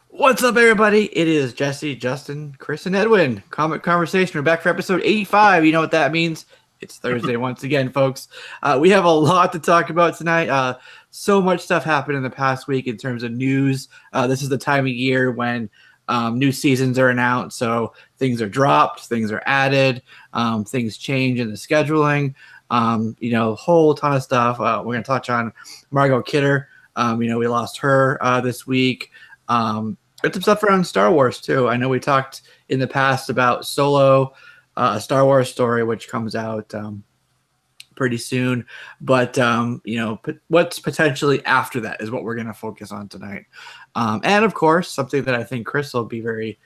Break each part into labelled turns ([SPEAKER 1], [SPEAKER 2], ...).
[SPEAKER 1] What's up, everybody? It is Jesse, Justin, Chris, and Edwin. Comic Conversation. We're back for episode 85. You know what that means? It's Thursday once again, folks. We have a lot to talk about tonight. So much stuff happened in the past week in terms of news. This is the time of year when new seasons are announced, so things are dropped, things are added, things change in the scheduling. Whole ton of stuff. We're going to touch on Margot Kidder. We lost her this week. Got some stuff around Star Wars too. I know we talked in the past about Solo, a Star Wars story, which comes out pretty soon. But what's potentially after that is what we're going to focus on tonight. And of course, something that I think Chris will be very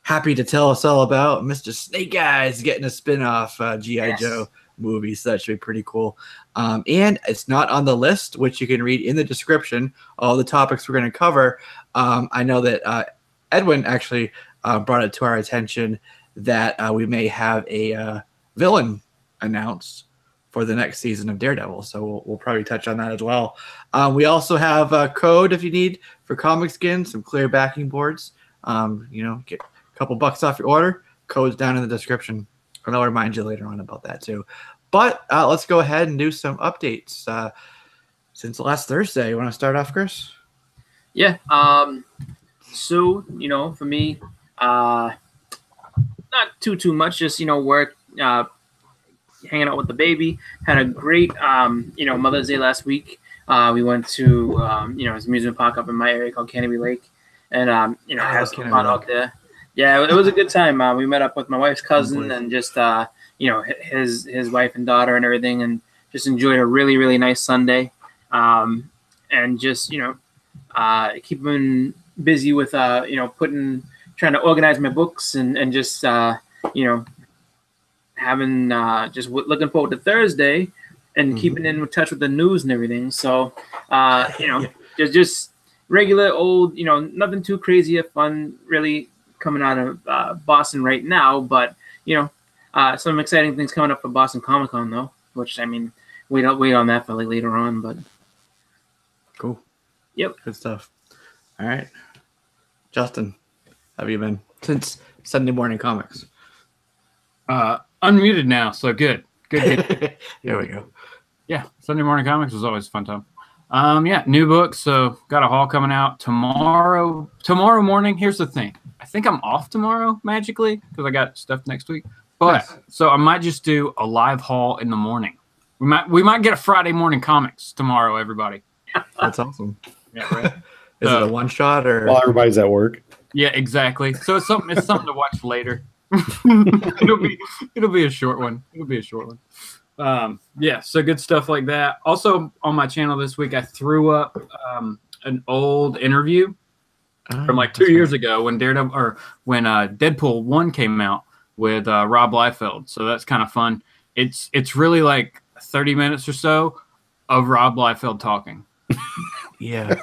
[SPEAKER 1] happy to tell us all about: Mr. Snake Eyes getting a spin-off G.I. Joe movie. So that should be pretty cool. And it's not on the list, which you can read in the description, all the topics we're going to cover. I know that Edwin actually brought it to our attention that we may have a villain announced for the next season of Daredevil. So we'll probably touch on that as well. We also have a code if you need for comic skins, some clear backing boards. Get a couple bucks off your order. Code's down in the description. And I'll remind you later on about that too. But let's go ahead and do some updates. Since last Thursday, you want to start off, Chris?
[SPEAKER 2] Yeah. So, for me, not too much, just, work, hanging out with the baby. Had a great, Mother's Day last week. We went to, this amusement park up in my area called Canopy Lake. And, had some fun out there. Yeah, it was a good time. We met up with my wife's cousin and just, his wife and daughter and everything, and just enjoyed a really, really nice Sunday. And just, keeping busy with, trying to organize my books and just, having, just looking forward to Thursday and keeping in touch with the news and everything. So, just regular old, nothing too crazy or fun really coming out of Boston right now, but some exciting things coming up for Boston Comic-Con though, which wait on that for later on, but
[SPEAKER 1] cool.
[SPEAKER 2] Yep.
[SPEAKER 1] Good stuff. All right. Justin, how have you been since Sunday Morning Comics?
[SPEAKER 3] Unmuted now, so good.
[SPEAKER 1] There we go.
[SPEAKER 3] Yeah, Sunday Morning Comics was always a fun time. New books, so got a haul coming out tomorrow morning. Here's the thing. I think I'm off tomorrow magically because I got stuff next week. But nice. So I might just do a live haul in the morning. We might get a Friday morning comics tomorrow, everybody.
[SPEAKER 1] That's awesome.
[SPEAKER 3] Yeah, right.
[SPEAKER 1] Is it a one shot or
[SPEAKER 4] while everybody's at work?
[SPEAKER 3] Yeah, exactly. So it's something to watch later. It'll be a short one. So good stuff like that. Also on my channel this week, I threw up an old interview from 2 years ago when Deadpool 1 came out with Rob Liefeld. So that's kind of fun. It's really like 30 minutes or so of Rob Liefeld talking.
[SPEAKER 1] Yeah.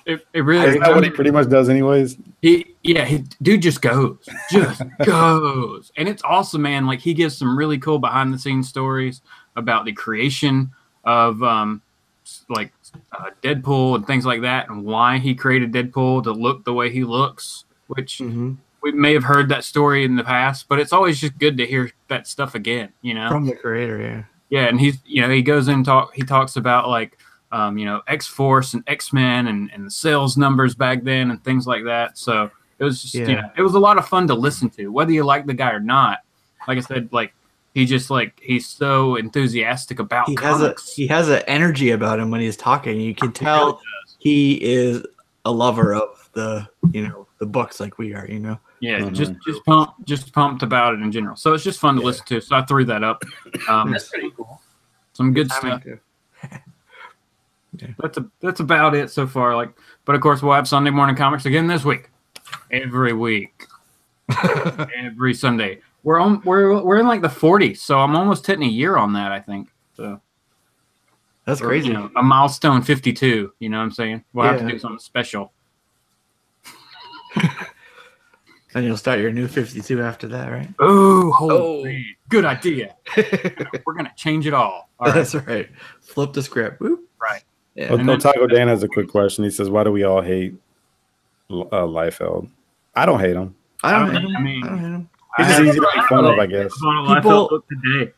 [SPEAKER 3] It really
[SPEAKER 4] is that what he pretty much does anyways?
[SPEAKER 3] Dude just goes. And it's awesome, man. Like, he gives some really cool behind the scenes stories about the creation of Deadpool and things like that, and why he created Deadpool to look the way he looks, which we may have heard that story in the past, but it's always just good to hear that stuff again,
[SPEAKER 1] from the creator.
[SPEAKER 3] Yeah. And he goes in he talks about X-Force and X-Men and the sales numbers back then and things like that. So it was just, it was a lot of fun to listen to, whether you like the guy or not. Like I said, he's so enthusiastic about comics.
[SPEAKER 1] He has an energy about him when he's talking. You can tell he is a lover of the books like we are,
[SPEAKER 3] Yeah, just pumped about it in general. So it's just fun to listen to. So I threw that up.
[SPEAKER 2] That's pretty cool.
[SPEAKER 3] Some good stuff. That's about it so far. But of course we'll have Sunday Morning Comics again this week. Every week. Every Sunday. We're in the 40s, so I'm almost hitting a year on that, I think. So
[SPEAKER 1] that's crazy.
[SPEAKER 3] A milestone 52, you know what I'm saying? We'll have to do something special.
[SPEAKER 1] Then you'll start your new 52 after that, right?
[SPEAKER 3] Good idea. We're gonna change it all.
[SPEAKER 1] That's right. Flip the script. Whoop.
[SPEAKER 3] Right.
[SPEAKER 4] Yeah. Taco Dan has a quick question. He says, "Why do we all hate Liefeld. I don't hate him.
[SPEAKER 1] I don't hate him.
[SPEAKER 3] I mean,
[SPEAKER 1] I don't hate him.
[SPEAKER 4] He's just easy to make fun of, I guess.
[SPEAKER 1] People-
[SPEAKER 3] today.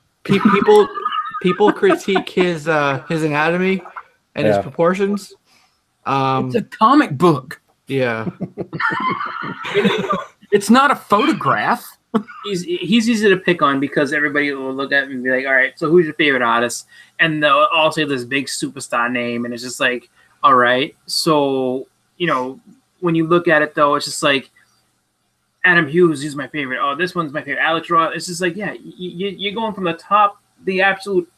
[SPEAKER 1] People critique his anatomy and his
[SPEAKER 4] Yeah.
[SPEAKER 1] proportions.
[SPEAKER 3] It's a comic book.
[SPEAKER 1] Yeah.
[SPEAKER 3] It's not a photograph.
[SPEAKER 2] He's easy to pick on because everybody will look at him and be like, all right, so who's your favorite artist? And they'll all say this big superstar name, and it's just like, all right. So, when you look at it, though, it's just like, Adam Hughes is my favorite. Oh, this one's my favorite. Alex Ross. It's just like, yeah, you're going from the top, the absolute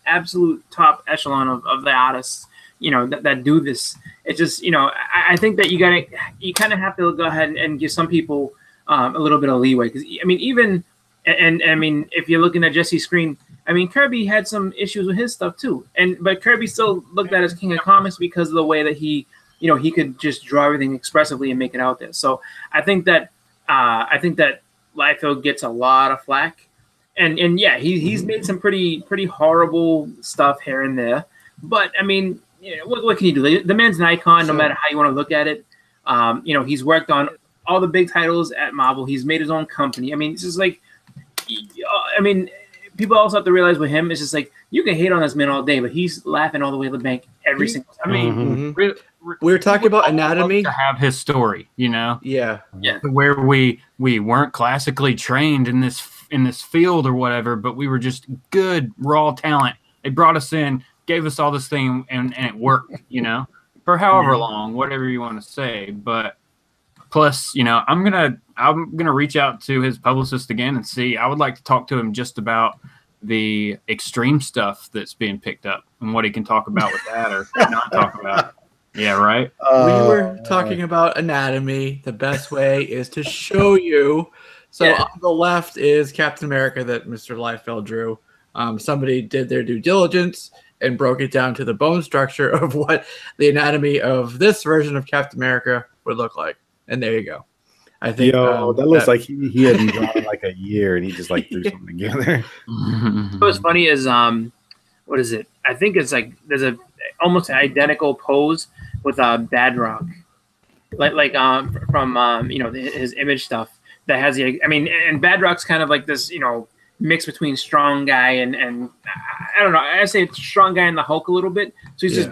[SPEAKER 2] top echelon of the artists, that do this. It's just, I think that you kind of have to go ahead and give some people a little bit of leeway. Because, I mean, if you're looking at Jesse's screen, I mean, Kirby had some issues with his stuff too. But Kirby still looked at as King of Comics because of the way that he could just draw everything expressively and make it out there. So I think that Liefeld gets a lot of flack, and yeah, he's made some pretty horrible stuff here and there. But I mean, what can you do? The man's an icon, no matter how you want to look at it. He's worked on all the big titles at Marvel. He's made his own company. I mean, it's just like, people also have to realize with him, it's just like, you can hate on this man all day, but he's laughing all the way to the bank every single time. I mean,
[SPEAKER 1] we were talking about anatomy.
[SPEAKER 3] To have his story,
[SPEAKER 1] Yeah.
[SPEAKER 3] where we weren't classically trained in this field or whatever, but we were just good raw talent. They brought us in, gave us all this thing, and it worked, for however long, whatever you want to say. But plus, I'm gonna reach out to his publicist again and see. I would like to talk to him just about the extreme stuff that's being picked up and what he can talk about with that or not talk about. Yeah, right.
[SPEAKER 1] We were talking about anatomy. The best way is to show you. So on the left is Captain America that Mr. Liefeld drew. Somebody did their due diligence and broke it down to the bone structure of what the anatomy of this version of Captain America would look like. And there you go. I think
[SPEAKER 4] that looks like he hadn't drawn in like a year and he just like threw something together.
[SPEAKER 2] What's funny is what is it? I think it's like there's a almost identical pose with Badrock, like from his image stuff that has the and Badrock's kind of like this mix between strong guy and I don't know, I say it's strong guy and the Hulk a little bit, so he's just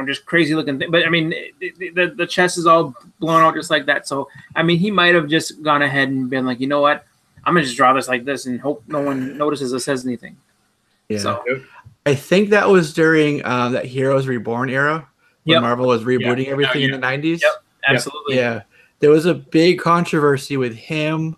[SPEAKER 2] just crazy looking thing. But I mean the chest is all blown out just like that, so I mean he might have just gone ahead and been like, you know what, I'm gonna just draw this like this and hope no one notices or says anything. So
[SPEAKER 1] I think that was during that Heroes Reborn era when Marvel was rebooting everything in the 90s.
[SPEAKER 2] Yep, absolutely.
[SPEAKER 1] Yeah, there was a big controversy with him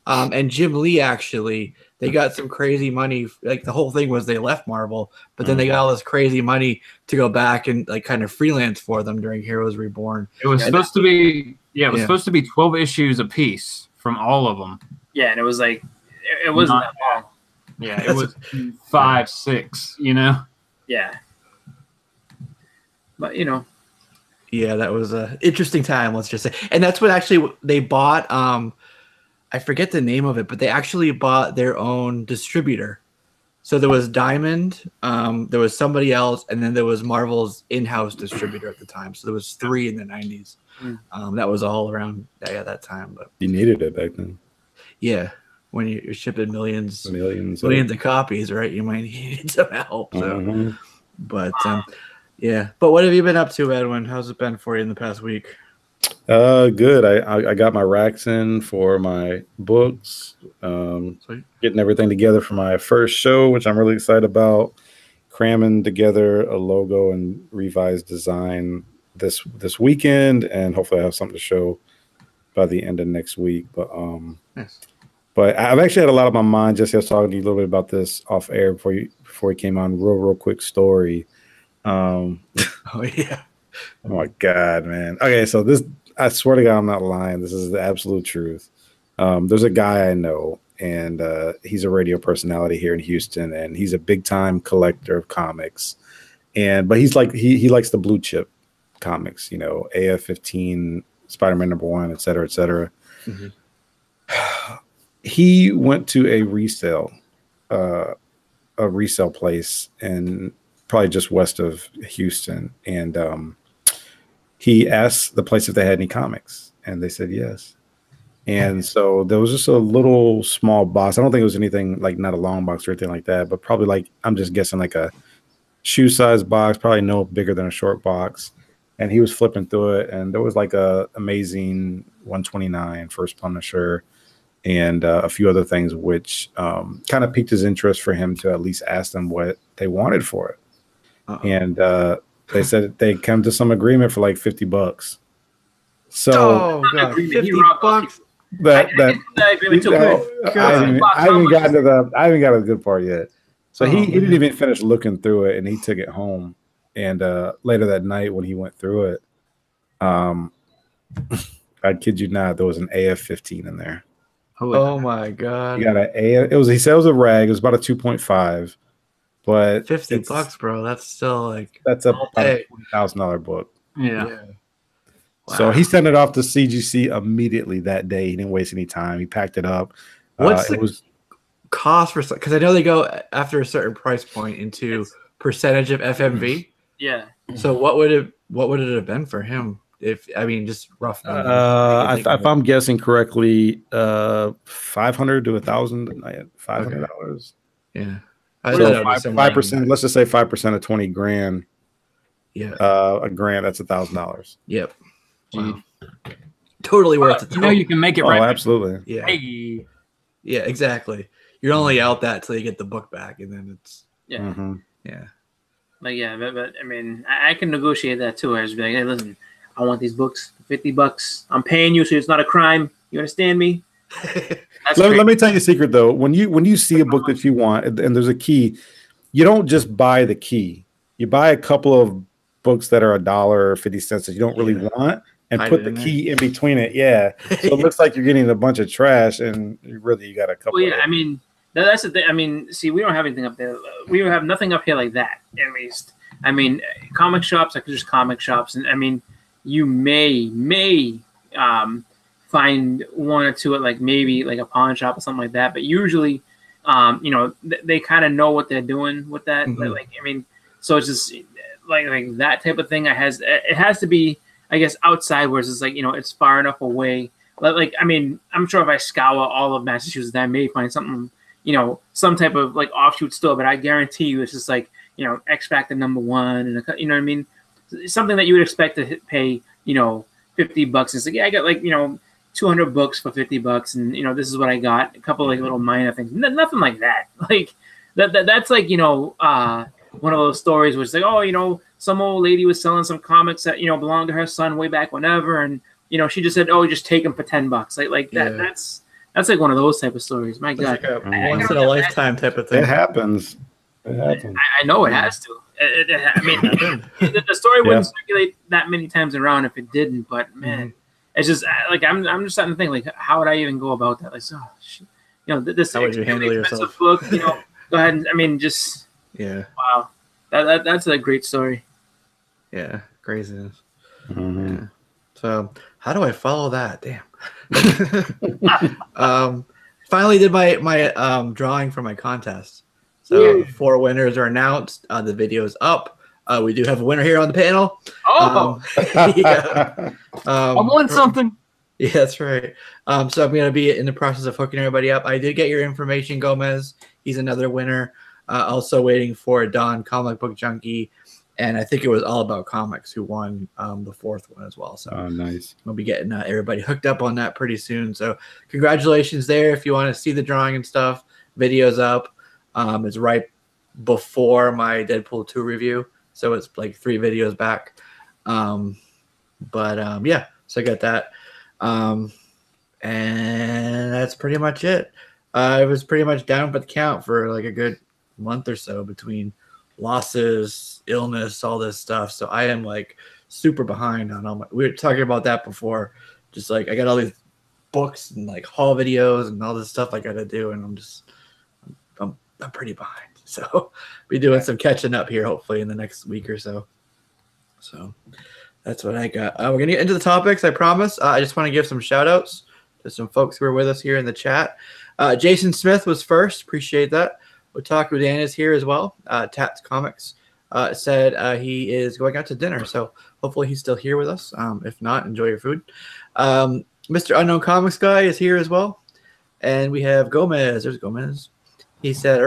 [SPEAKER 1] and Jim Lee. Actually, they got some crazy money. Like the whole thing was they left Marvel, but then they got all this crazy money to go back and like kind of freelance for them during Heroes Reborn.
[SPEAKER 3] It was supposed to be supposed to be 12 issues a piece from all of them.
[SPEAKER 2] Yeah, and it was like it wasn't that long.
[SPEAKER 3] Yeah, it was 5, 6,
[SPEAKER 2] Yeah. But
[SPEAKER 1] yeah, that was an interesting time, let's just say. And that's what actually they bought. I forget the name of it, but they actually bought their own distributor. So there was Diamond, there was somebody else, and then there was Marvel's in-house distributor at the time. So there was 3 in the 90s. That was all around that time. But
[SPEAKER 4] you needed it back then.
[SPEAKER 1] Yeah. When you're shipping millions of copies, right? You might need some help. So. But but what have you been up to, Edwin? How's it been for you in the past week?
[SPEAKER 4] Good. I got my racks in for my books. Getting everything together for my first show, which I'm really excited about. Cramming together a logo and revised design this weekend, and hopefully I have something to show by the end of next week. But
[SPEAKER 1] nice.
[SPEAKER 4] But I've actually had a lot on my mind. Just I was talking to you a little bit about this off air before you came on. Real quick story.
[SPEAKER 1] Oh yeah.
[SPEAKER 4] Oh my God, man. Okay, so this, I swear to God, I'm not lying. This is the absolute truth. There's a guy I know, and he's a radio personality here in Houston, and he's a big time collector of comics. But he's like he likes the blue chip comics, AF-15, Spider-Man #1, et cetera, et cetera. He went to a resale place and probably just west of Houston, and he asked the place if they had any comics, And they said yes. And so there was just a little small box. I don't think it was anything like not a long box or anything like that, but probably like, I'm just guessing like a shoe size box, probably no bigger than a short box. And he was flipping through it, and there was like a Amazing 129 First Punisher and a few other things, which kind of piqued his interest for him to at least ask them what they wanted for it. And they said they come to some agreement for like $50. So
[SPEAKER 1] God, $50.
[SPEAKER 4] I haven't gotten to the good part yet. So he didn't even finish looking through it, and he took it home. And later that night when he went through it, I kid you not, there was an AF-15 in there.
[SPEAKER 1] Oh my God!
[SPEAKER 4] You got an AF. He said it was a rag. It was about a 2.5, but
[SPEAKER 1] $50, bro. That's still like
[SPEAKER 4] that's a $20,000 book.
[SPEAKER 3] Yeah.
[SPEAKER 1] Wow.
[SPEAKER 4] So he sent it off to CGC immediately that day. He didn't waste any time. He packed it up.
[SPEAKER 1] What's the cost for? Because I know they go after a certain price point into percentage of FMV.
[SPEAKER 2] Yeah.
[SPEAKER 1] So what would it have been for him? If I mean, just rough numbers.
[SPEAKER 4] If I'm guessing correctly, $500 to $1,000, $500.
[SPEAKER 1] Yeah,
[SPEAKER 4] 5%. Let's just say 5% of 20 grand.
[SPEAKER 1] Yeah,
[SPEAKER 4] a grand. That's $1,000.
[SPEAKER 1] Yep. Wow. Totally worth it.
[SPEAKER 3] You know, you can make it right.
[SPEAKER 4] Oh, absolutely.
[SPEAKER 1] Yeah.
[SPEAKER 3] Hey.
[SPEAKER 1] Yeah, exactly. You're only out that till you get the book back, and then it's
[SPEAKER 2] yeah.
[SPEAKER 1] Like
[SPEAKER 2] but I mean, I can negotiate that too. I just be like, hey, listen, I want these books for $50. I'm paying you, so it's not a crime. You understand me?
[SPEAKER 4] Let me tell you a secret though. When you see a book that you want and there's a key, you don't just buy the key. You buy a couple of books that are $1 or 50 cents that you don't really want, and put the key in between it. Yeah, so it looks like you're getting a bunch of trash, and you got a couple.
[SPEAKER 2] Well, yeah, I mean that's the thing. I mean, see, we don't have anything up there. We don't have nothing up here like that. At least, I mean, comic shops. I could just comic shops, and I mean. You may find one or two at like maybe like a pawn shop or something like that, but usually, they kind of know what they're doing with that.
[SPEAKER 1] Mm-hmm.
[SPEAKER 2] Like, I mean, so it's just like that type of thing. It has to be, I guess, outside where it's like it's far enough away. Like I mean, I'm sure if I scour all of Massachusetts, I may find something, some type of like offshoot store. But I guarantee you, it's just like X Factor #1, and you know what I mean. Something that you would expect to pay, $50. It's like, yeah, I got like, 200 books for $50, and this is what I got. A couple of like little minor things, nothing like that. Like that's like one of those stories where it's like, oh, some old lady was selling some comics that belonged to her son way back whenever, and she just said, oh, just take them for $10. Like that. Yeah. That's like one of those type of stories. My God,
[SPEAKER 1] like once in a lifetime type of thing.
[SPEAKER 4] It happens.
[SPEAKER 2] I know it has to. I mean, the story wouldn't circulate that many times around if it didn't. But man, it's just like I'm just starting to think like, how would I even go about that? Like, oh, shit. This
[SPEAKER 1] how would you handle yourself?
[SPEAKER 2] Book, go ahead and just wow, that's a great story.
[SPEAKER 1] Yeah, craziness. Mm-hmm. Yeah. So how do I follow that? Damn. Finally did my drawing for my contest. So 4 winners are announced. The video's up. We do have a winner here on the panel.
[SPEAKER 2] Oh,
[SPEAKER 3] I won something.
[SPEAKER 1] Yeah, that's right. So I'm going to be in the process of hooking everybody up. I did get your information, Gomez. He's another winner. Also waiting for Don, Comic Book Junkie, and I think it was All About Comics who won the 4th one as well. So
[SPEAKER 4] nice.
[SPEAKER 1] We'll be getting everybody hooked up on that pretty soon. So congratulations there. If you want to see the drawing and stuff, video's up. It's right before my Deadpool 2 review, so it's like 3 videos back. Yeah, so I got that. And that's pretty much it. I was pretty much down for the count for like a good month or so between losses, illness, all this stuff. So I am like super behind on all my. We were talking about that before. Just like I got all these books and like haul videos and all this stuff I got to do, and I'm pretty behind. So be doing some catching up here hopefully in the next week or so. So that's what I got. We're going to get into the topics, I promise. I just want to give some shout outs to some folks who are with us here in the chat. Jason Smith was first. Appreciate that. Otaku Dan is here as well. Tats Comics. said he is going out to dinner. So hopefully he's still here with us. If not, enjoy your food. Mr. Unknown Comics Guy is here as well. And we have Gomez. There's Gomez. He said,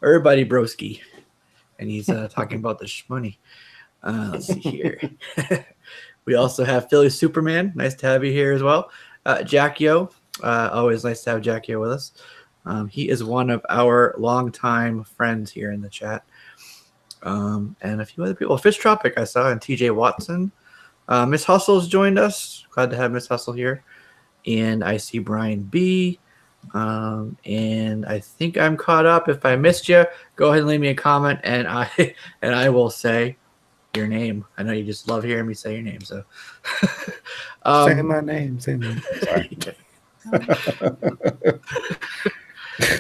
[SPEAKER 1] everybody broski. And he's talking about the shmoney. Let's see here. We also have Philly Superman. Nice to have you here as well. Jack Yo. Always nice to have Jack Yo with us. He is one of our longtime friends here in the chat. And a few other people. Fish Tropic I saw, and TJ Watson. Miss Hustle's joined us. Glad to have Miss Hustle here. And I see Brian B. And I think I'm caught up. If I missed you, go ahead and leave me a comment, and I will say your name. I know you just love hearing me say your name. So
[SPEAKER 4] say my name. Say my name. Sorry.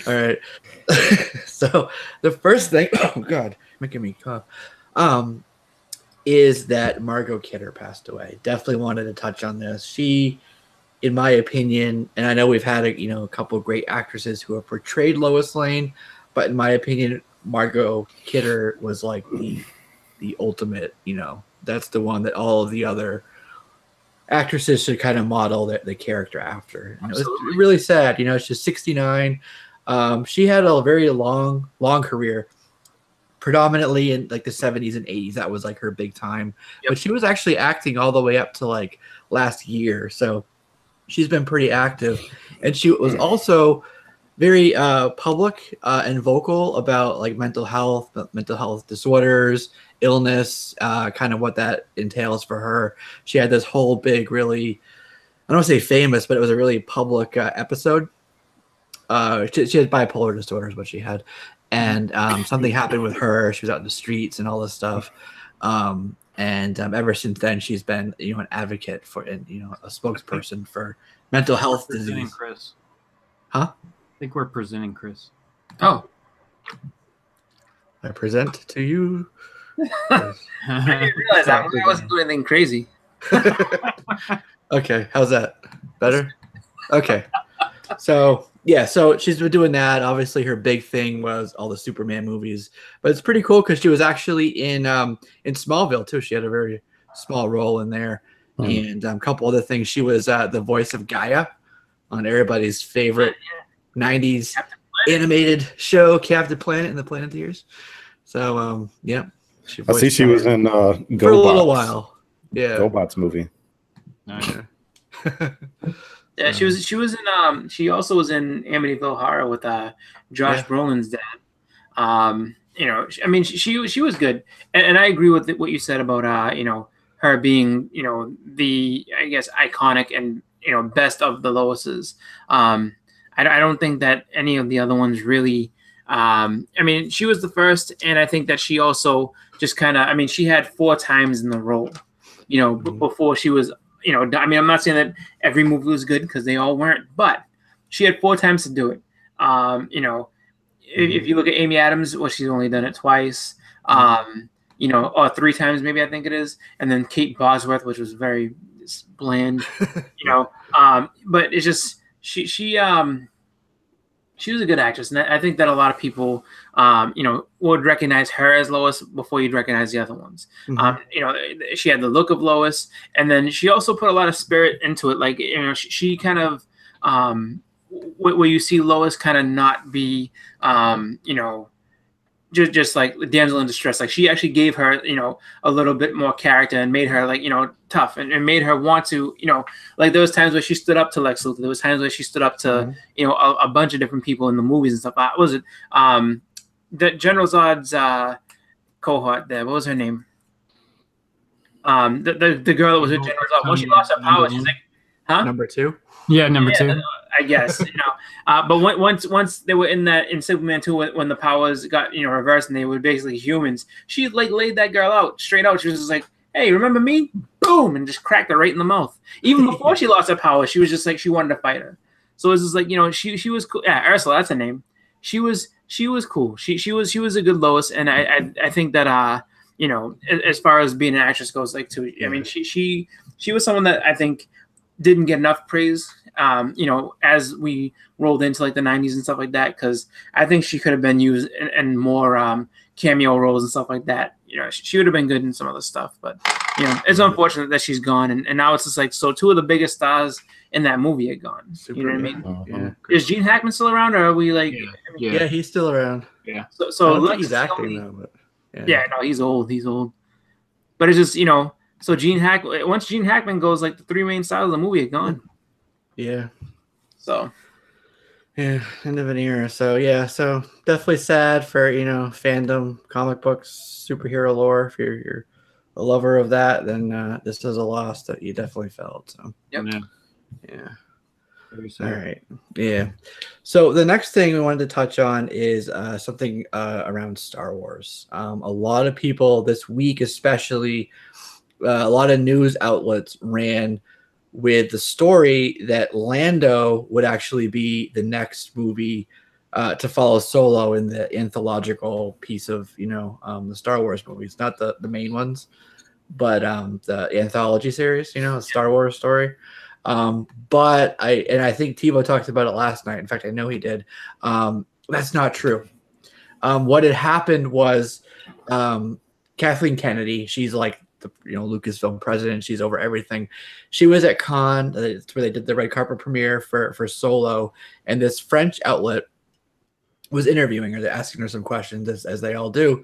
[SPEAKER 1] All right. So the first thing, oh God, making me cough, is that Margot Kidder passed away. Definitely wanted to touch on this. She, in my opinion, and I know we've had a couple of great actresses who have portrayed Lois Lane, but in my opinion, Margot Kidder was like the ultimate. That's the one that all of the other actresses should kind of model the character after. It's really sad. She's 69. She had a very long career, predominantly in like the 70s and 80s. That was like her big time. Yep. But she was actually acting all the way up to like last year. So she's been pretty active. And she was also very public and vocal about like mental health disorders, illness, kind of what that entails for her. She had this whole big, really, I don't want to say famous, but it was a really public episode. She had bipolar disorder is what she had. And something happened with her. She was out in the streets and all this stuff. And ever since then, she's been, an advocate for, and a spokesperson for mental health disease.
[SPEAKER 3] Chris.
[SPEAKER 1] Huh?
[SPEAKER 3] I think we're presenting Chris.
[SPEAKER 2] Oh.
[SPEAKER 1] I present to you.
[SPEAKER 2] I didn't realize that. I wasn't doing anything crazy.
[SPEAKER 1] Okay, how's that? Better? Okay. So she's been doing that. Obviously, her big thing was all the Superman movies, but it's pretty cool because she was actually in Smallville too. She had a very small role in there, and a couple other things. She was the voice of Gaia on everybody's favorite '90s animated show, Captain Planet and the Planeteers. So
[SPEAKER 4] I see she was in GoBots.
[SPEAKER 1] For a little while. Yeah,
[SPEAKER 4] GoBots movie.
[SPEAKER 1] Oh,
[SPEAKER 2] yeah. Yeah, she was in she also was in Amityville Horror with Josh Brolin's dad. She was good, and I agree with what you said about her being the, I guess, iconic and best of the Loises. I don't think that any of the other ones really. She was the first, and I think that she also just kind of. She had 4 times in the role, before she was. I'm not saying that every movie was good because they all weren't, but she had 4 times to do it. If you look at Amy Adams, she's only done it twice, or 3 times maybe, I think it is. And then Kate Bosworth, which was very bland, but it's just, she was a good actress. And I think that a lot of people, would recognize her as Lois before you'd recognize the other ones. Mm-hmm. She had the look of Lois, and then she also put a lot of spirit into it. Like, she kind of, where you see Lois kind of not be, just like damsel in distress. Like, she actually gave her, a little bit more character and made her like, tough and made her want to, like there was times where she stood up to Lex Luthor. There was times where she stood up to, a bunch of different people in the movies and stuff. Was it the General Zod's cohort there? What was her name? The girl that was with General Zod. When she lost her power, she's like, huh?
[SPEAKER 1] Number 2?
[SPEAKER 3] Yeah, number 2.
[SPEAKER 2] I guess, but once they were in Superman 2, when the powers got reversed and they were basically humans, she like laid that girl out straight out. She was just like, "Hey, remember me?" Boom, and just cracked her right in the mouth. Even before she lost her power, she was just like, she wanted to fight her. So it's just like, she was cool. Yeah, Ursula, that's her name. She was cool. She was a good Lois, and I think that as far as being an actress goes, like too, I mean, she was someone that I think didn't get enough praise. As we rolled into like the 90s and stuff like that, because I think she could have been used in more cameo roles and stuff like that, she would have been good in some other stuff. But it's unfortunate that she's gone, and now it's just like, so two of the biggest stars in that movie are gone. You know what I mean?
[SPEAKER 1] Yeah.
[SPEAKER 2] Is Gene Hackman still around, or are we like?
[SPEAKER 1] Yeah, he's still around.
[SPEAKER 3] Yeah.
[SPEAKER 2] So
[SPEAKER 1] I don't think he's acting though, but
[SPEAKER 2] no, he's old. He's old. But it's just so once Gene Hackman goes, like the three main stars of the movie are gone.
[SPEAKER 1] Yeah.
[SPEAKER 2] So.
[SPEAKER 1] Yeah, end of an era. So so definitely sad for fandom, comic books, superhero lore. If you're a lover of that, then this is a loss that you definitely felt. So
[SPEAKER 2] yep.
[SPEAKER 1] Yeah. All right. Yeah. So the next thing we wanted to touch on is something around Star Wars. A lot of people this week, especially a lot of news outlets ran with the story that Lando would actually be the next movie to follow Solo in the anthological piece of the Star Wars movies, not the main ones, but the anthology series, a Star Wars story. But I think Tebow talked about it last night. In fact, I know he did. That's not true. What had happened was Kathleen Kennedy, she's like the Lucasfilm president, she's over everything. She was at Cannes, that's where they did the red carpet premiere for Solo, and this French outlet was interviewing her. They're asking her some questions, as they all do,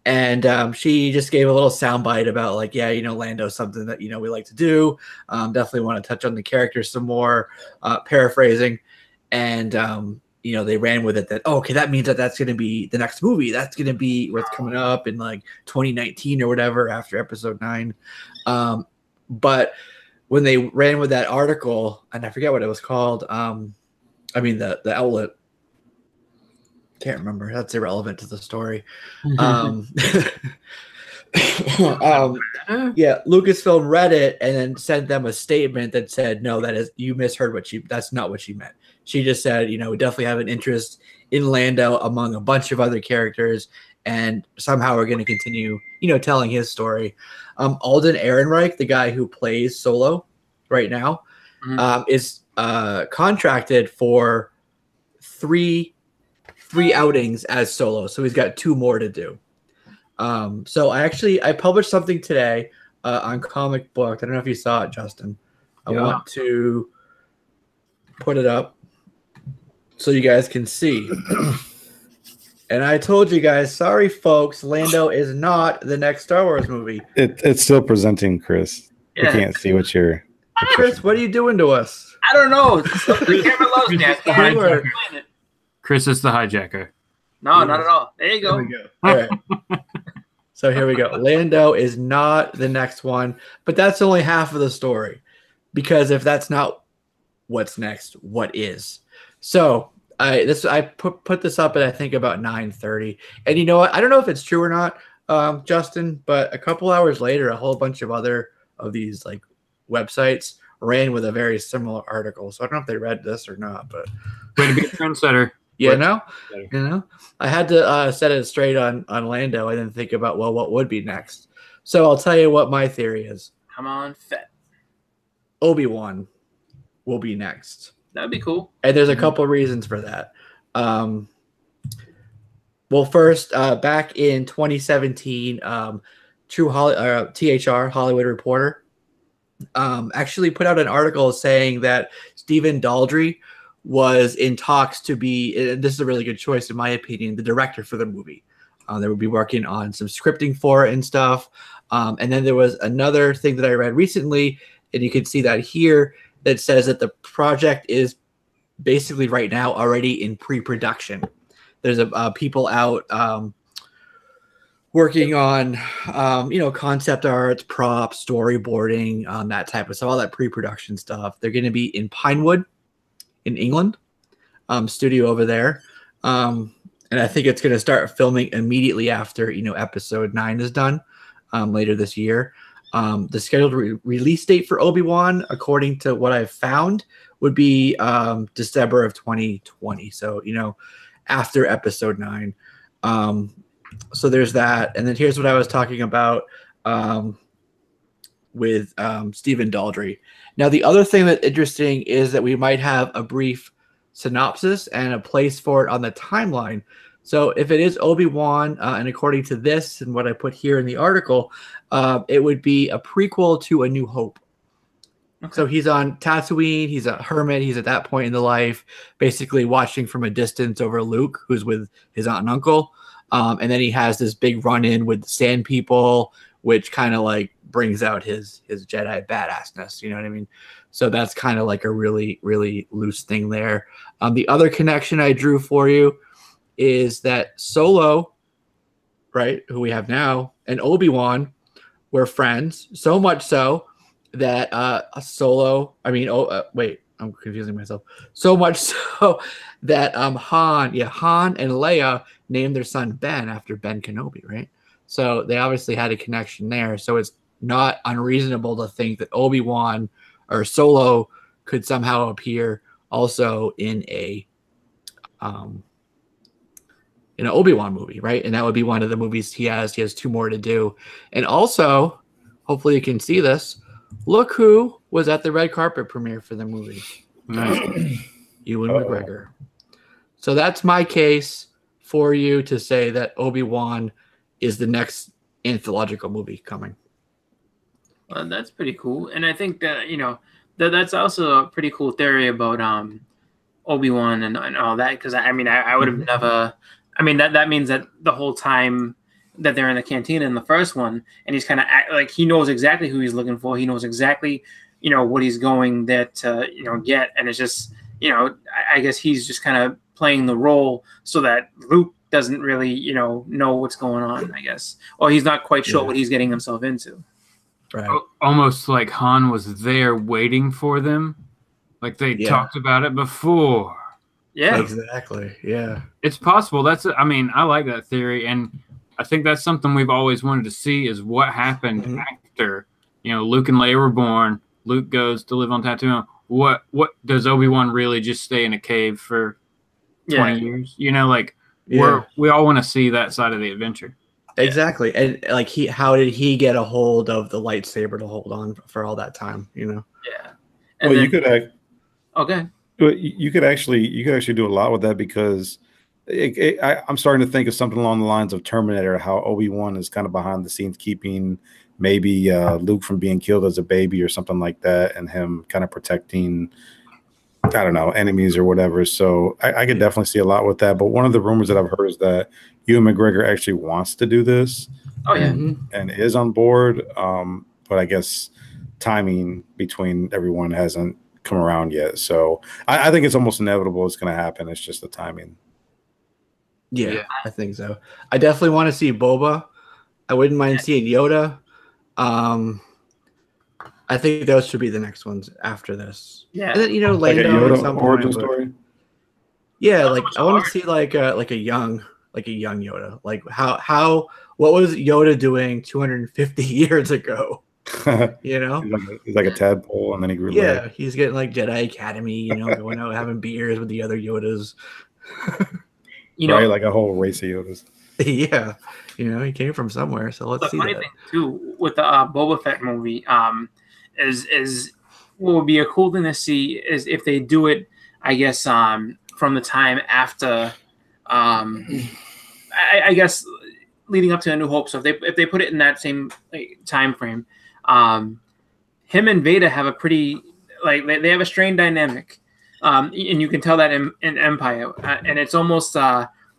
[SPEAKER 1] and she just gave a little soundbite about like, Lando's something that we like to do. Definitely want to touch on the character some more, paraphrasing, and they ran with it that, okay, that means that's going to be the next movie. That's going to be what's coming up in like 2019 or whatever after episode 9. But when they ran with that article, and I forget what it was called, the outlet, can't remember. That's irrelevant to the story. Lucasfilm read it and then sent them a statement that said, no, you misheard that's not what she meant. She just said, we definitely have an interest in Lando among a bunch of other characters, and somehow we're going to continue, telling his story. Alden Ehrenreich, the guy who plays Solo right now, is contracted for three outings as Solo. So he's got 2 more to do. So I published something today on Comic Book. I don't know if you saw it, Justin. I want to put it up so you guys can see. And I told you guys, sorry folks, Lando is not the next Star Wars movie.
[SPEAKER 4] It's still presenting, Chris. We can't see what you're.
[SPEAKER 1] Chris, what are you doing to us?
[SPEAKER 2] I don't know. The camera loves me. I can't explain it.
[SPEAKER 3] Chris is the hijacker.
[SPEAKER 2] No, not at all. There you go.
[SPEAKER 1] There we go. All right. So here we go. Lando is not the next one, but that's only half of the story, because if that's not what's next, what is? So I put this up at I think about 9:30, and you know what? I don't know if it's true or not, Justin, but a couple hours later, a whole bunch of other of these like websites ran with a very similar article. So I don't know if they read this or not, but
[SPEAKER 3] way to be a trendsetter.
[SPEAKER 1] I had to set it straight on Lando. I didn't think about, well, what would be next. So I'll tell you what my theory is.
[SPEAKER 2] Come on, Fett.
[SPEAKER 1] Obi-Wan will be next.
[SPEAKER 2] That'd be cool.
[SPEAKER 1] And there's a couple of reasons for that. Well, first, back in 2017, THR, Hollywood Reporter, actually put out an article saying that Stephen Daldry was in talks to be, and this is a really good choice in my opinion, the director for the movie. They would be working on some scripting for it and stuff. And then there was another thing that I read recently, and you can see that here, that says that the project is basically right now already in pre-production. There's people out working on, concept art, props, storyboarding, that type of stuff, all that pre-production stuff. They're going to be in Pinewood, in England, studio over there. And I think it's going to start filming immediately after, episode 9 is done, later this year. The scheduled release date for Obi-Wan, according to what I've found, would be December of 2020. So, after episode 9. So there's that. And then here's what I was talking about with Stephen Daldry. Now, the other thing that's interesting is that we might have a brief synopsis and a place for it on the timeline. So if it is Obi-Wan, and according to this and what I put here in the article, it would be a prequel to A New Hope. Okay. So he's on Tatooine. He's a hermit. He's at that point in the life, basically watching from a distance over Luke, who's with his aunt and uncle. And then he has this big run-in with the Sand People, which kind of like brings out his Jedi badassness. You know what I mean? So that's kind of like a really, really loose thing there. The other connection I drew for you is that Solo, right, who we have now, and Obi-Wan were friends, so much so that wait, I'm confusing myself. So much so that Han and Leia named their son Ben after Ben Kenobi, right? So they obviously had a connection there. So it's not unreasonable to think that Obi-Wan or Solo could somehow appear also in an Obi-Wan movie, right? And that would be one of the movies he has. He has 2 more to do. And also, hopefully you can see this, look who was at the red carpet premiere for the movie. Nice. Ewan McGregor. So that's my case for you to say that Obi-Wan is the next anthological movie coming.
[SPEAKER 2] Well, that's pretty cool. And I think that, that's also a pretty cool theory about Obi-Wan and all that. Because, I would have never... that means that the whole time that they're in the cantina in the first one, and he's kind of like he knows exactly who he's looking for. He knows exactly, what he's going there to, get. And it's just, I guess he's just kind of playing the role so that Luke doesn't really, know what's going on, I guess. Or he's not quite sure what he's getting himself into.
[SPEAKER 1] Right.
[SPEAKER 3] Almost like Han was there waiting for them. Like they talked about it before.
[SPEAKER 2] Yeah,
[SPEAKER 1] exactly. Yeah,
[SPEAKER 3] it's possible. I like that theory, and I think that's something we've always wanted to see is what happened after, Luke and Leia were born. Luke goes to live on Tatooine. What does Obi-Wan really just stay in a cave for 20 years? We all want to see that side of the adventure.
[SPEAKER 1] Exactly, and like how did he get a hold of the lightsaber to hold on for all that time?
[SPEAKER 2] Yeah.
[SPEAKER 4] And you could.
[SPEAKER 2] Okay.
[SPEAKER 4] You could actually do a lot with that because I'm starting to think of something along the lines of Terminator, how Obi-Wan is kind of behind the scenes keeping maybe Luke from being killed as a baby or something like that, and him kind of protecting, I don't know, enemies or whatever. So I could definitely see a lot with that. But one of the rumors that I've heard is that Ewan McGregor actually wants to do this.
[SPEAKER 2] Oh, yeah.
[SPEAKER 4] And is on board. But I guess timing between everyone hasn't come around yet. So I think it's almost inevitable it's going to happen. It's just the timing.
[SPEAKER 1] Yeah, I think so. I definitely want to see Boba. I wouldn't mind seeing Yoda. I think those should be the next ones after this.
[SPEAKER 2] Yeah.
[SPEAKER 1] And then, Lando
[SPEAKER 4] like a Yoda origin
[SPEAKER 1] point,
[SPEAKER 4] story.
[SPEAKER 1] Yeah, like I want to see like a young Yoda. Like what was Yoda doing 250 years ago?
[SPEAKER 4] He's like a tadpole, and then he grew.
[SPEAKER 1] Yeah, he's getting like Jedi Academy, going out having beers with the other Yodas.
[SPEAKER 4] Right, like a whole race of Yodas.
[SPEAKER 1] Yeah, he came from somewhere, so let's see. The funny thing
[SPEAKER 2] too with the Boba Fett movie, is what would be a cool thing to see is if they do it, I guess, from the time after, I guess, leading up to A New Hope. So if they put it in that same time frame, him and Vader have a pretty they have a strained dynamic, and you can tell that in Empire, and it's almost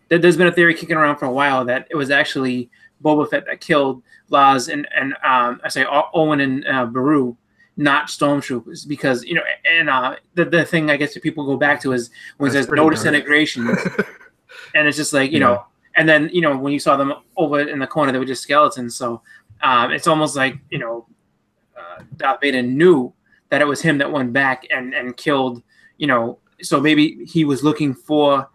[SPEAKER 2] there's been a theory kicking around for a while that it was actually Boba Fett that killed Laz and Owen and Beru, not stormtroopers, because the thing I guess that people go back to is when it says no disintegration, and it's just like and then when you saw them over in the corner they were just skeletons, so it's almost like Darth Vader knew that it was him that went back and killed, so maybe he was looking for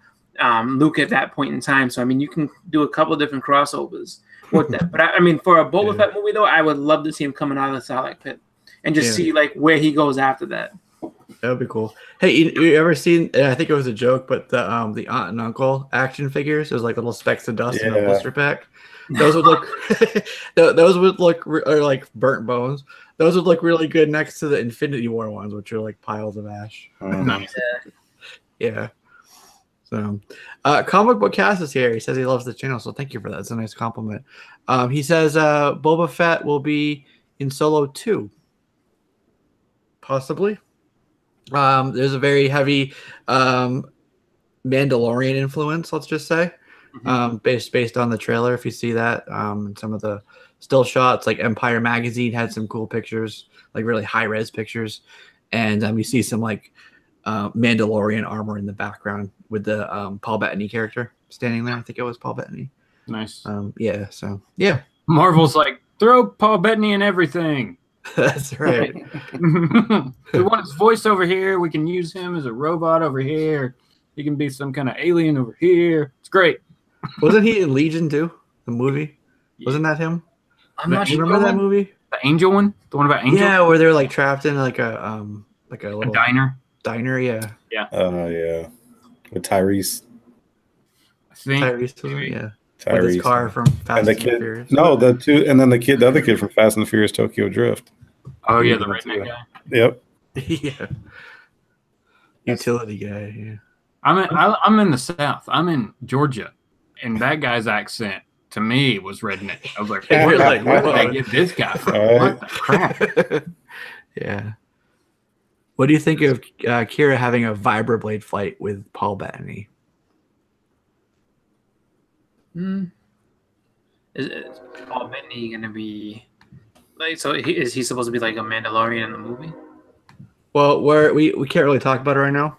[SPEAKER 2] Luke at that point in time. So you can do a couple of different crossovers with that. But for a Boba Fett movie though, I would love to see him coming out of the Sarlacc pit and just see where he goes after that.
[SPEAKER 1] That would be cool. Hey, you ever seen? I think it was a joke, but the aunt and uncle action figures. There's like little specks of dust in a blister pack. Those would look. Those would look like burnt bones. Those would look really good next to the Infinity War ones, which are like piles of ash.
[SPEAKER 3] Nice.
[SPEAKER 1] Yeah. So, Comic Book Cast is here. He says he loves the channel, so thank you for that. It's a nice compliment. He says Boba Fett will be in Solo 2. Possibly. There's a very heavy Mandalorian influence, let's just say, based on the trailer. If you see that, some of the still shots, like Empire Magazine had some cool pictures, like really high res pictures, and you see some like Mandalorian armor in the background with the Paul Bettany character standing there. I think it was Paul Bettany.
[SPEAKER 3] Nice.
[SPEAKER 1] Yeah. So yeah,
[SPEAKER 3] Marvel's like, throw Paul Bettany in everything.
[SPEAKER 1] that's right.
[SPEAKER 3] We want his voice over here. We can use him as a robot over here. He can be some kind of alien over here. It's great.
[SPEAKER 1] Wasn't he in Legion too? The movie? Wasn't that him?
[SPEAKER 2] I'm not
[SPEAKER 1] You
[SPEAKER 2] sure.
[SPEAKER 1] remember that movie?
[SPEAKER 3] The Angel one? The one about Angel?
[SPEAKER 1] Yeah, where they're like trapped in like a little
[SPEAKER 3] diner.
[SPEAKER 1] Diner, yeah.
[SPEAKER 4] Yeah. With Tyrese.
[SPEAKER 3] I think.
[SPEAKER 1] Tyrese was it? Yeah.
[SPEAKER 4] Tyrese.
[SPEAKER 1] With his car from Fast
[SPEAKER 4] And the
[SPEAKER 1] and
[SPEAKER 4] kid.
[SPEAKER 1] Furious.
[SPEAKER 4] No, the other kid from Fast and the Furious Tokyo Drift.
[SPEAKER 3] Oh, yeah, the redneck guy.
[SPEAKER 4] Yep.
[SPEAKER 1] Yeah. Utility guy, yeah.
[SPEAKER 3] I'm in the South. I'm in Georgia. And that guy's accent, to me, was redneck. I was like, where did I get this guy from? What the crap?
[SPEAKER 1] Yeah. What do you think of Kira having a vibroblade fight with Paul Bettany?
[SPEAKER 2] Is Paul Bettany gonna be like? So is he supposed to be like a Mandalorian in the movie?
[SPEAKER 1] Well, we can't really talk about it right now.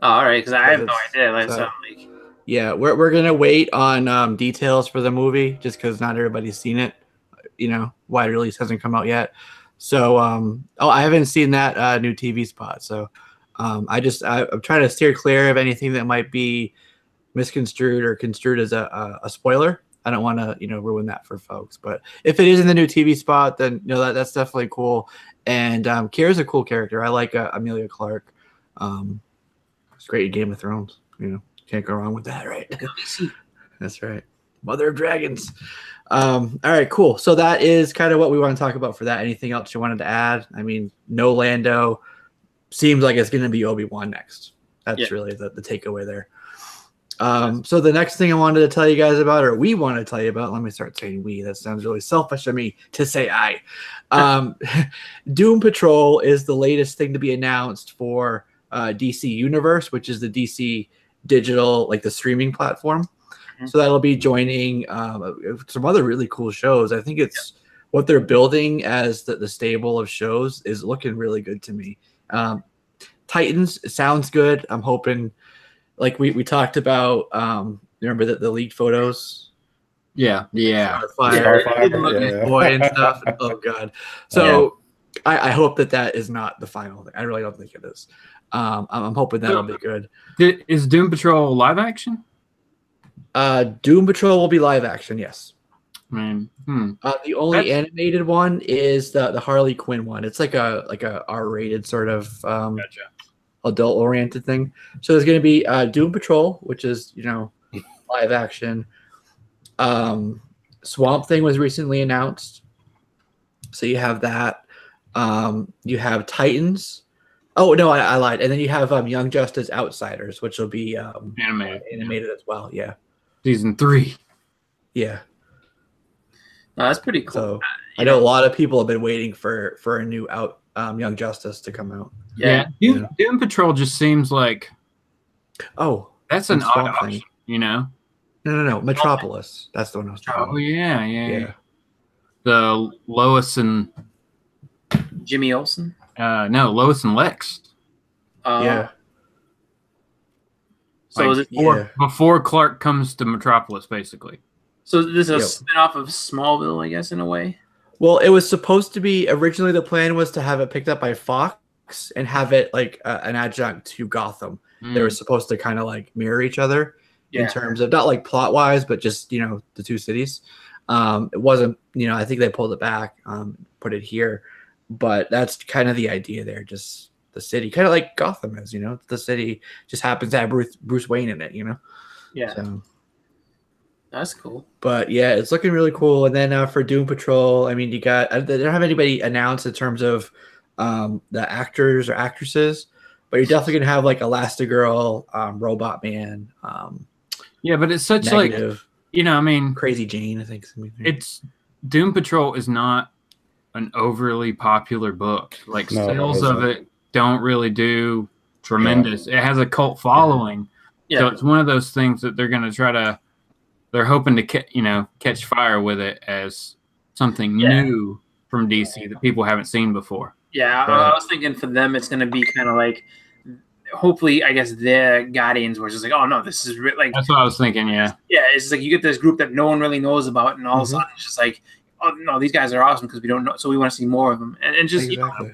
[SPEAKER 2] Oh, all right, because I have no idea. Like, so, like,
[SPEAKER 1] yeah, we're gonna wait on details for the movie just because not everybody's seen it. You know, wide release hasn't come out yet. So, I haven't seen that new TV spot. So, I'm trying to steer clear of anything that might be misconstrued or construed as a spoiler. I don't want to, ruin that for folks. But if it is in the new TV spot, then that's definitely cool. And Kira's a cool character. I like Amelia Clarke. It's great in Game of Thrones. Can't go wrong with that, right? That's right. Mother of Dragons. All right, cool. So that is kind of what we want to talk about for that. Anything else you wanted to add? I mean, no Lando. Seems like it's going to be Obi-Wan next. That's really the takeaway there. So the next thing I wanted to tell you guys about, or we want to tell you about, let me start saying we. That sounds really selfish of me to say I. Doom Patrol is the latest thing to be announced for DC Universe, which is the DC digital, like the streaming platform. So that'll be joining some other really cool shows. I think it's what they're building as the stable of shows is looking really good to me. Titans sounds good. I'm hoping, like we talked about, remember the leaked photos?
[SPEAKER 3] Yeah.
[SPEAKER 1] Starfire, boy and stuff. Oh god. So I hope that is not the final thing. I really don't think it is. I'm hoping that'll be good.
[SPEAKER 3] Is Doom Patrol live action?
[SPEAKER 1] Doom Patrol will be live action, yes. The only animated one is the Harley Quinn one. It's like a R-rated sort of adult-oriented thing. So there's going to be Doom Patrol, which is live action. Swamp Thing was recently announced, so you have that. You have Titans. Oh no, I lied. And then you have Young Justice Outsiders, which will be animated as well. Yeah,
[SPEAKER 3] season 3.
[SPEAKER 1] Yeah.
[SPEAKER 2] No, that's pretty cool.
[SPEAKER 1] So I know a lot of people have been waiting for a new Young Justice to come out.
[SPEAKER 3] Yeah. Doom Patrol just seems like that's an odd option,
[SPEAKER 1] No. Metropolis. That's the one I was talking about.
[SPEAKER 3] Oh yeah. The Lois and
[SPEAKER 2] Jimmy Olsen.
[SPEAKER 3] No, Lois and Lex.
[SPEAKER 1] Yeah.
[SPEAKER 2] So is it
[SPEAKER 3] before Clark comes to Metropolis, basically?
[SPEAKER 2] So this is a spin-off of Smallville, I guess, in a way?
[SPEAKER 1] Well, it was supposed to be, originally the plan was to have it picked up by Fox and have it like an adjunct to Gotham. They were supposed to kind of like mirror each other in terms of, not like plot-wise, but just, the two cities. It wasn't, I think they pulled it back, put it here. But that's kind of the idea there, just the city. Kind of like Gotham is, the city just happens to have Bruce Wayne in it,
[SPEAKER 2] Yeah.
[SPEAKER 1] So
[SPEAKER 2] that's cool.
[SPEAKER 1] But yeah, it's looking really cool. And then for Doom Patrol, I mean, they don't have anybody announced in terms of the actors or actresses. but you're definitely gonna have like Elastigirl, Robot Man,
[SPEAKER 3] Yeah, but it's such
[SPEAKER 1] Negative,
[SPEAKER 3] like, I mean,
[SPEAKER 1] Crazy Jane. I think
[SPEAKER 3] it's Doom Patrol is not an overly popular book. Like
[SPEAKER 4] No, it
[SPEAKER 3] sales of
[SPEAKER 4] isn't.
[SPEAKER 3] it don't really do tremendous. It has a cult following, so it's one of those things that they're going to try to. They're hoping to catch fire with it as something new from DC that people haven't seen before.
[SPEAKER 2] Yeah, I was thinking for them it's going to be kind of like, hopefully, I guess their Guardians were just like, oh no, this is like.
[SPEAKER 3] That's what I was thinking. Yeah,
[SPEAKER 2] it's just like you get this group that no one really knows about, and all of a sudden it's just like, oh no, these guys are awesome because we don't know, so we want to see more of them, and just
[SPEAKER 1] exactly.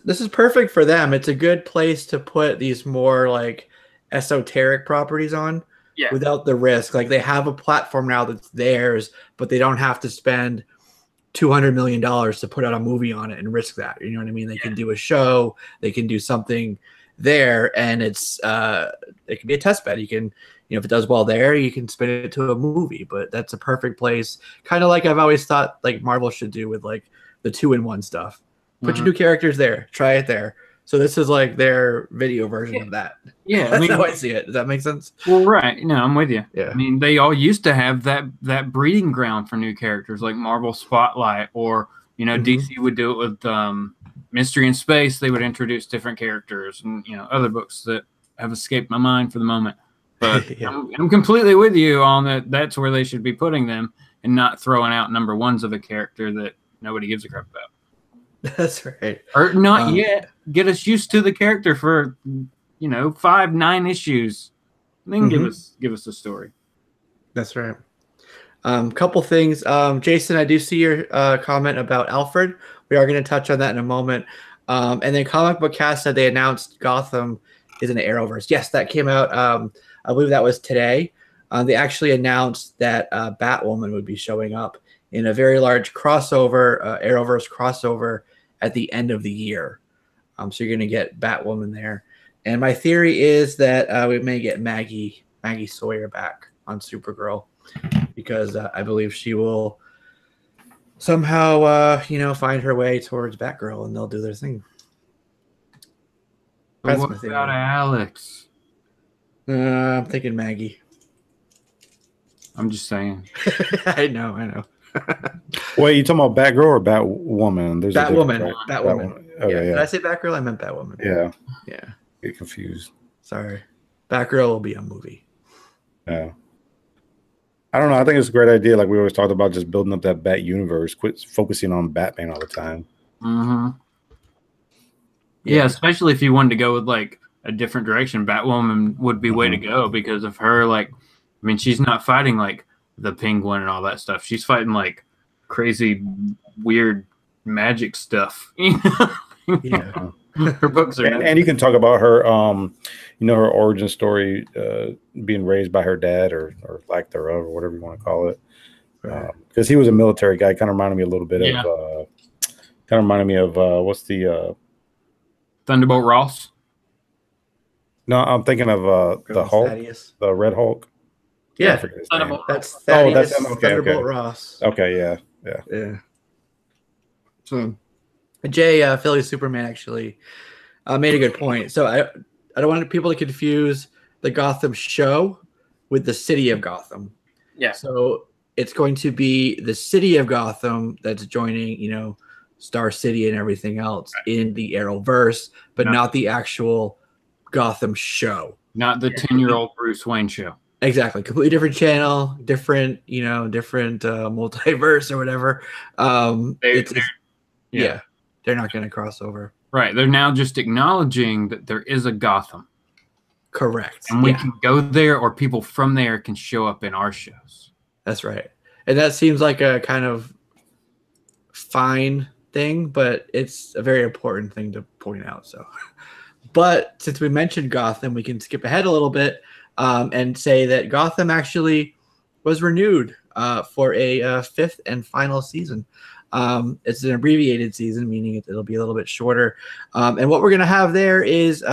[SPEAKER 1] This is perfect for them. It's a good place to put these more like esoteric properties on. Without the risk. Like they have a platform now that's theirs, but they don't have to spend $200 million to put out a movie on it and risk that. You know what I mean? They can do a show, they can do something there, and it can be a test bed. You can, if it does well there, you can spin it to a movie, but that's a perfect place. Kind of like I've always thought like Marvel should do with like the 2-in-1 stuff. Put your new characters there, try it there. So this is like their video version of that.
[SPEAKER 3] Yeah,
[SPEAKER 1] that's how I see it. Does that make sense?
[SPEAKER 3] Well, right. No, I'm with you.
[SPEAKER 1] Yeah.
[SPEAKER 3] I mean, they all used to have that breeding ground for new characters, like Marvel Spotlight, or DC would do it with Mystery in Space. They would introduce different characters, and other books that have escaped my mind for the moment. But I'm completely with you on that. That's where they should be putting them, and not throwing out number ones of a character that nobody gives a crap about.
[SPEAKER 1] That's right.
[SPEAKER 3] Or not yet. Get us used to the character for 5-9 issues, and then give us a story.
[SPEAKER 1] That's right. Couple things. Jason, I do see your comment about Alfred. We are going to touch on that in a moment. And then Comic Book Cast said they announced Gotham is in the Arrowverse. Yes, that came out. I believe that was today. They actually announced that Batwoman would be showing up in a very large crossover, Arrowverse crossover at the end of the year. So you're going to get Batwoman there. And my theory is that we may get Maggie Sawyer back on Supergirl, because I believe she will somehow, find her way towards Batgirl, and they'll do their thing.
[SPEAKER 3] But what about Alex?
[SPEAKER 1] I'm thinking Maggie.
[SPEAKER 3] I'm just saying.
[SPEAKER 1] I know.
[SPEAKER 4] Wait, you talking about Batgirl or Batwoman? There's
[SPEAKER 1] Batwoman.
[SPEAKER 4] Okay,
[SPEAKER 1] yeah. Did I say Batgirl? I meant Batwoman.
[SPEAKER 4] Yeah. Get confused.
[SPEAKER 1] Sorry. Batgirl will be a movie.
[SPEAKER 4] Yeah. I don't know. I think it's a great idea. Like we always talked about, just building up that Bat universe. Quit focusing on Batman all the time.
[SPEAKER 3] Mm-hmm. Yeah, especially if you wanted to go with like a different direction, Batwoman would be way to go, because of her. Like, I mean, she's not fighting like the Penguin and all that stuff. She's fighting like crazy, weird magic stuff.
[SPEAKER 1] Yeah.
[SPEAKER 3] Her books are,
[SPEAKER 4] and you can talk about her, her origin story, being raised by her dad or lack thereof, or whatever you want to call it. Because he was a military guy. Kind of reminded me a little bit of, what's the
[SPEAKER 3] Thunderbolt Ross?
[SPEAKER 4] No, I'm thinking of the Hulk,
[SPEAKER 1] Thaddeus.
[SPEAKER 4] The Red Hulk.
[SPEAKER 1] Yeah, that's Thaddeus, Thunderbolt Ross.
[SPEAKER 4] Okay, yeah.
[SPEAKER 1] So, Jay, Philly Superman actually made a good point. So I don't want people to confuse the Gotham show with the city of Gotham.
[SPEAKER 2] Yeah.
[SPEAKER 1] So it's going to be the city of Gotham that's joining, Star City and everything else in the Arrowverse, but not the actual Gotham show.
[SPEAKER 3] Not the 10-year-old Bruce Wayne show.
[SPEAKER 1] Exactly. Completely different channel, different multiverse or whatever. They're not going to cross over.
[SPEAKER 3] Right. They're now just acknowledging that there is a Gotham.
[SPEAKER 1] Correct.
[SPEAKER 3] And we can go there, or people from there can show up in our shows.
[SPEAKER 1] That's right. And that seems like a kind of fine thing, but it's a very important thing to point out. So, but since we mentioned Gotham, we can skip ahead a little bit and say that Gotham actually was renewed for a fifth and final season. It's an abbreviated season, meaning it'll be a little bit shorter. And what we're going to have there is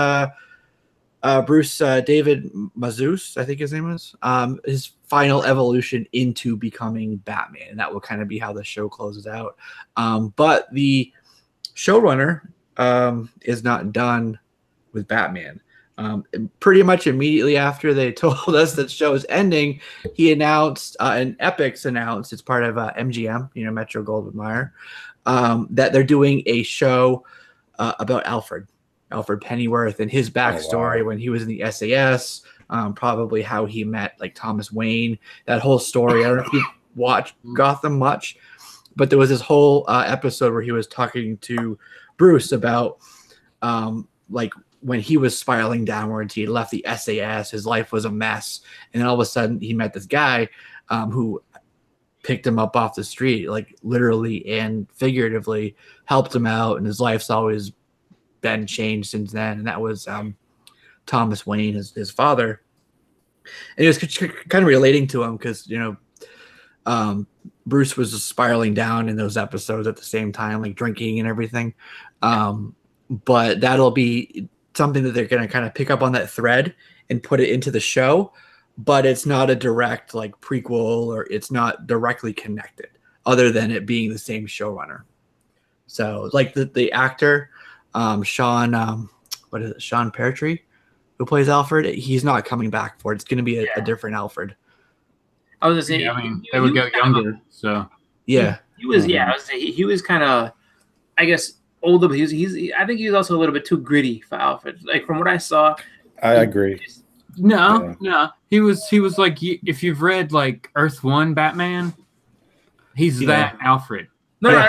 [SPEAKER 1] Bruce David Mazouz, I think his name is, his final evolution into becoming Batman. And that will kind of be how the show closes out. But the showrunner is not done with Batman. Pretty much immediately after they told us that the show is ending, he announced, and EPIX announced, it's part of MGM, Metro Goldwyn Mayer, that they're doing a show about Alfred Pennyworth, and his backstory when he was in the SAS, probably how he met like Thomas Wayne, that whole story. I don't know if you watched Gotham much, but there was this whole episode where he was talking to Bruce about like when he was spiraling downwards, he left the SAS, his life was a mess, and then all of a sudden he met this guy who picked him up off the street, like literally and figuratively helped him out, and his life's always been changed since then. And that was Thomas Wayne, his father. And he was kind of relating to him because Bruce was just spiraling down in those episodes at the same time, like drinking and everything. But that'll be something that they're going to kind of pick up on that thread and put it into the show, but it's not a direct like prequel, or it's not directly connected other than it being the same showrunner. So like the actor, Sean Pertwee, who plays Alfred, he's not coming back for it. It's going to be a different Alfred.
[SPEAKER 2] I was going to say,
[SPEAKER 3] I mean, they would go younger. So
[SPEAKER 2] yeah, he was. Yeah, I was say he was kind of, I guess, older, but I think he was also a little bit too gritty for Alfred. Like from what I saw,
[SPEAKER 4] I agree.
[SPEAKER 3] No, he was like, if you've read like Earth 1 Batman, he's that Alfred.
[SPEAKER 2] No, I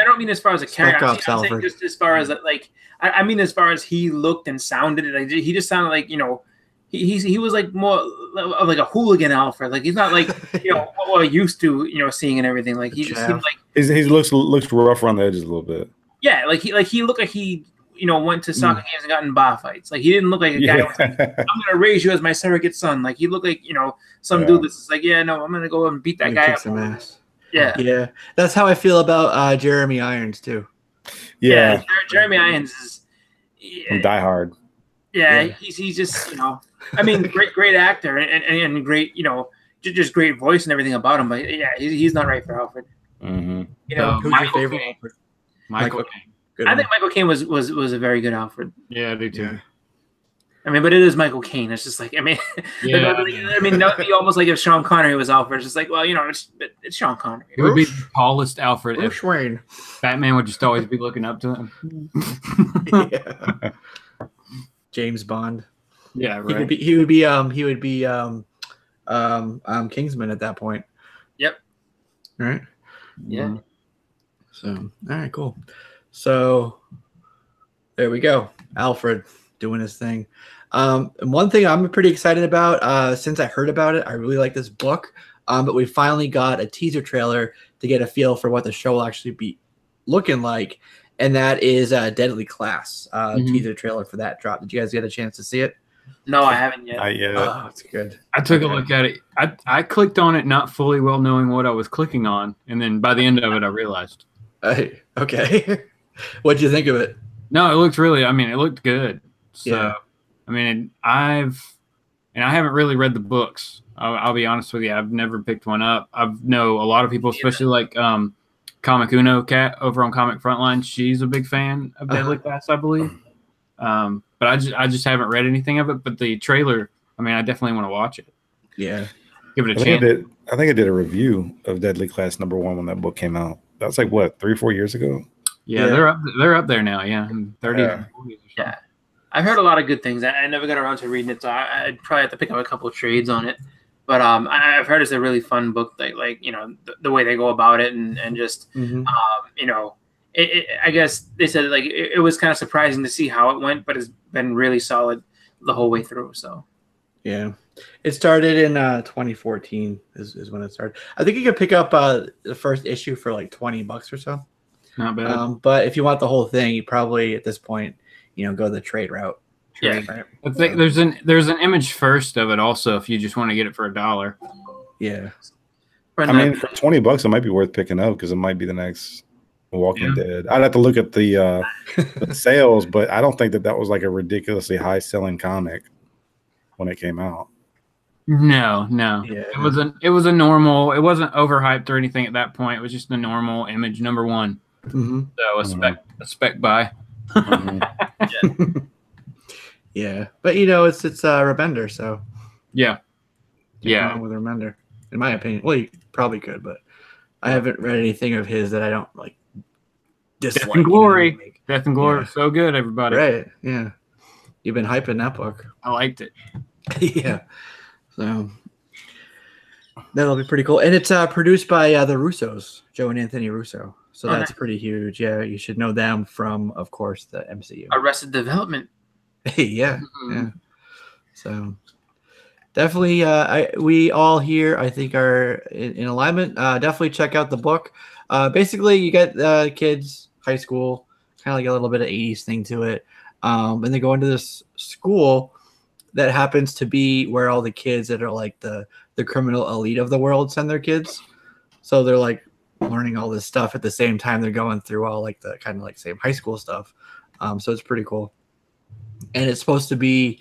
[SPEAKER 2] don't mean as far as a character. I'm saying just as far as like, I mean as far as he looked and sounded. Like, he just sounded like he was like more of like a hooligan Alfred. Like he's not like what we're used to seeing and everything. Like he just seemed like
[SPEAKER 4] he looks rough around the edges a little bit.
[SPEAKER 2] Yeah, like he looked like he went to soccer games and got in bar fights. Like he didn't look like a guy who was like, I'm gonna raise you as my surrogate son. Like he looked like some dude that's like, yeah, no, I'm gonna go and beat that guy up.
[SPEAKER 1] Some ass.
[SPEAKER 2] Yeah,
[SPEAKER 1] that's how I feel about Jeremy Irons too.
[SPEAKER 2] Yeah, Jeremy Irons is
[SPEAKER 4] from Die Hard.
[SPEAKER 2] Yeah, he's just I mean, great actor and great just great voice and everything about him. But yeah, he's not right for Alfred.
[SPEAKER 4] Mm-hmm.
[SPEAKER 1] Who's your favorite Alfred?
[SPEAKER 3] Michael Caine.
[SPEAKER 2] I think Michael Caine was a very good Alfred.
[SPEAKER 3] Yeah, I do too. Yeah.
[SPEAKER 2] I mean, but it is Michael Caine. It's just like, I mean, that would be almost like if Sean Connery was Alfred. It's just like, well, it's Sean Connery.
[SPEAKER 3] It would be the tallest Alfred.
[SPEAKER 1] Bruce Wayne.
[SPEAKER 3] Batman would just always be looking up to him.
[SPEAKER 1] Yeah. James Bond.
[SPEAKER 3] Yeah, right.
[SPEAKER 1] He would be Kingsman at that point.
[SPEAKER 2] Yep.
[SPEAKER 1] Right.
[SPEAKER 2] Yeah.
[SPEAKER 1] So, all right, cool. So, there we go. Alfred doing his thing. And one thing I'm pretty excited about, since I heard about it, I really like this book. But we finally got a teaser trailer to get a feel for what the show will actually be looking like. And that is Deadly Class. Teaser trailer for that drop. Did you guys get a chance to see it?
[SPEAKER 2] No, I haven't yet.
[SPEAKER 4] Not yet.
[SPEAKER 1] Oh, it's good.
[SPEAKER 3] I took a look at it. I clicked on it not fully well knowing what I was clicking on. And then by the end of it, I realized.
[SPEAKER 1] Okay. What'd you think of it?
[SPEAKER 3] No, it looked it looked good. So, yeah. I mean, I haven't really read the books. I'll be honest with you. I've never picked one up. I know a lot of people, especially like Comic Uno Cat over on Comic Frontline. She's a big fan of Deadly Class, I believe. But I just haven't read anything of it. But the trailer, I definitely want to watch it.
[SPEAKER 1] Yeah.
[SPEAKER 3] Give it a chance.
[SPEAKER 4] I think I did a review of Deadly Class #1 when that book came out. That was like, what, 3 or 4 years ago?
[SPEAKER 3] Yeah, they're up there now. Yeah, 30s and 40s.
[SPEAKER 2] Yeah, I've heard a lot of good things. I never got around to reading it, so I'd probably have to pick up a couple of trades on it. But I've heard it's a really fun book. Like the way they go about it and just I guess they said like it was kind of surprising to see how it went, but it's been really solid the whole way through. So
[SPEAKER 1] yeah, it started in 2014 is when it started. I think you could pick up the first issue for like $20 or so.
[SPEAKER 3] Not bad.
[SPEAKER 1] But if you want the whole thing, you probably at this point, go the trade route.
[SPEAKER 2] Yeah.
[SPEAKER 1] Right?
[SPEAKER 3] I think there's an image first of it also if you just want to get it for $1.
[SPEAKER 1] Yeah.
[SPEAKER 4] For $20 it might be worth picking up because it might be the next Walking Dead. I'd have to look at the sales, but I don't think that was like a ridiculously high selling comic when it came out.
[SPEAKER 3] No.
[SPEAKER 1] Yeah.
[SPEAKER 3] It was a normal. It wasn't overhyped or anything at that point. It was just a normal image #1.
[SPEAKER 1] Mm-hmm.
[SPEAKER 3] So a spec buy.
[SPEAKER 4] Mm-hmm.
[SPEAKER 1] Yeah, but it's Remender, so
[SPEAKER 3] Yeah.
[SPEAKER 1] can't go wrong with Remender, in my opinion. Well, you probably could, but I haven't read anything of his that I don't like. Dislike.
[SPEAKER 3] Death and Glory. Death and Glory was so good, everybody.
[SPEAKER 1] Right? Yeah, you've been hyping that book.
[SPEAKER 3] I liked it.
[SPEAKER 1] Yeah, so that'll be pretty cool, and it's produced by the Russos, Joe and Anthony Russo. So that's pretty huge. Yeah, you should know them from, of course, the MCU.
[SPEAKER 2] Arrested Development.
[SPEAKER 1] Yeah. So definitely, we all here, I think, are in alignment. Definitely check out the book. Basically, you get kids, high school, kind of like a little bit of 80s thing to it. And they go into this school that happens to be where all the kids that are like the criminal elite of the world send their kids. So they're like learning all this stuff at the same time they're going through all like the kind of like same high school stuff. So it's pretty cool. And it's supposed to be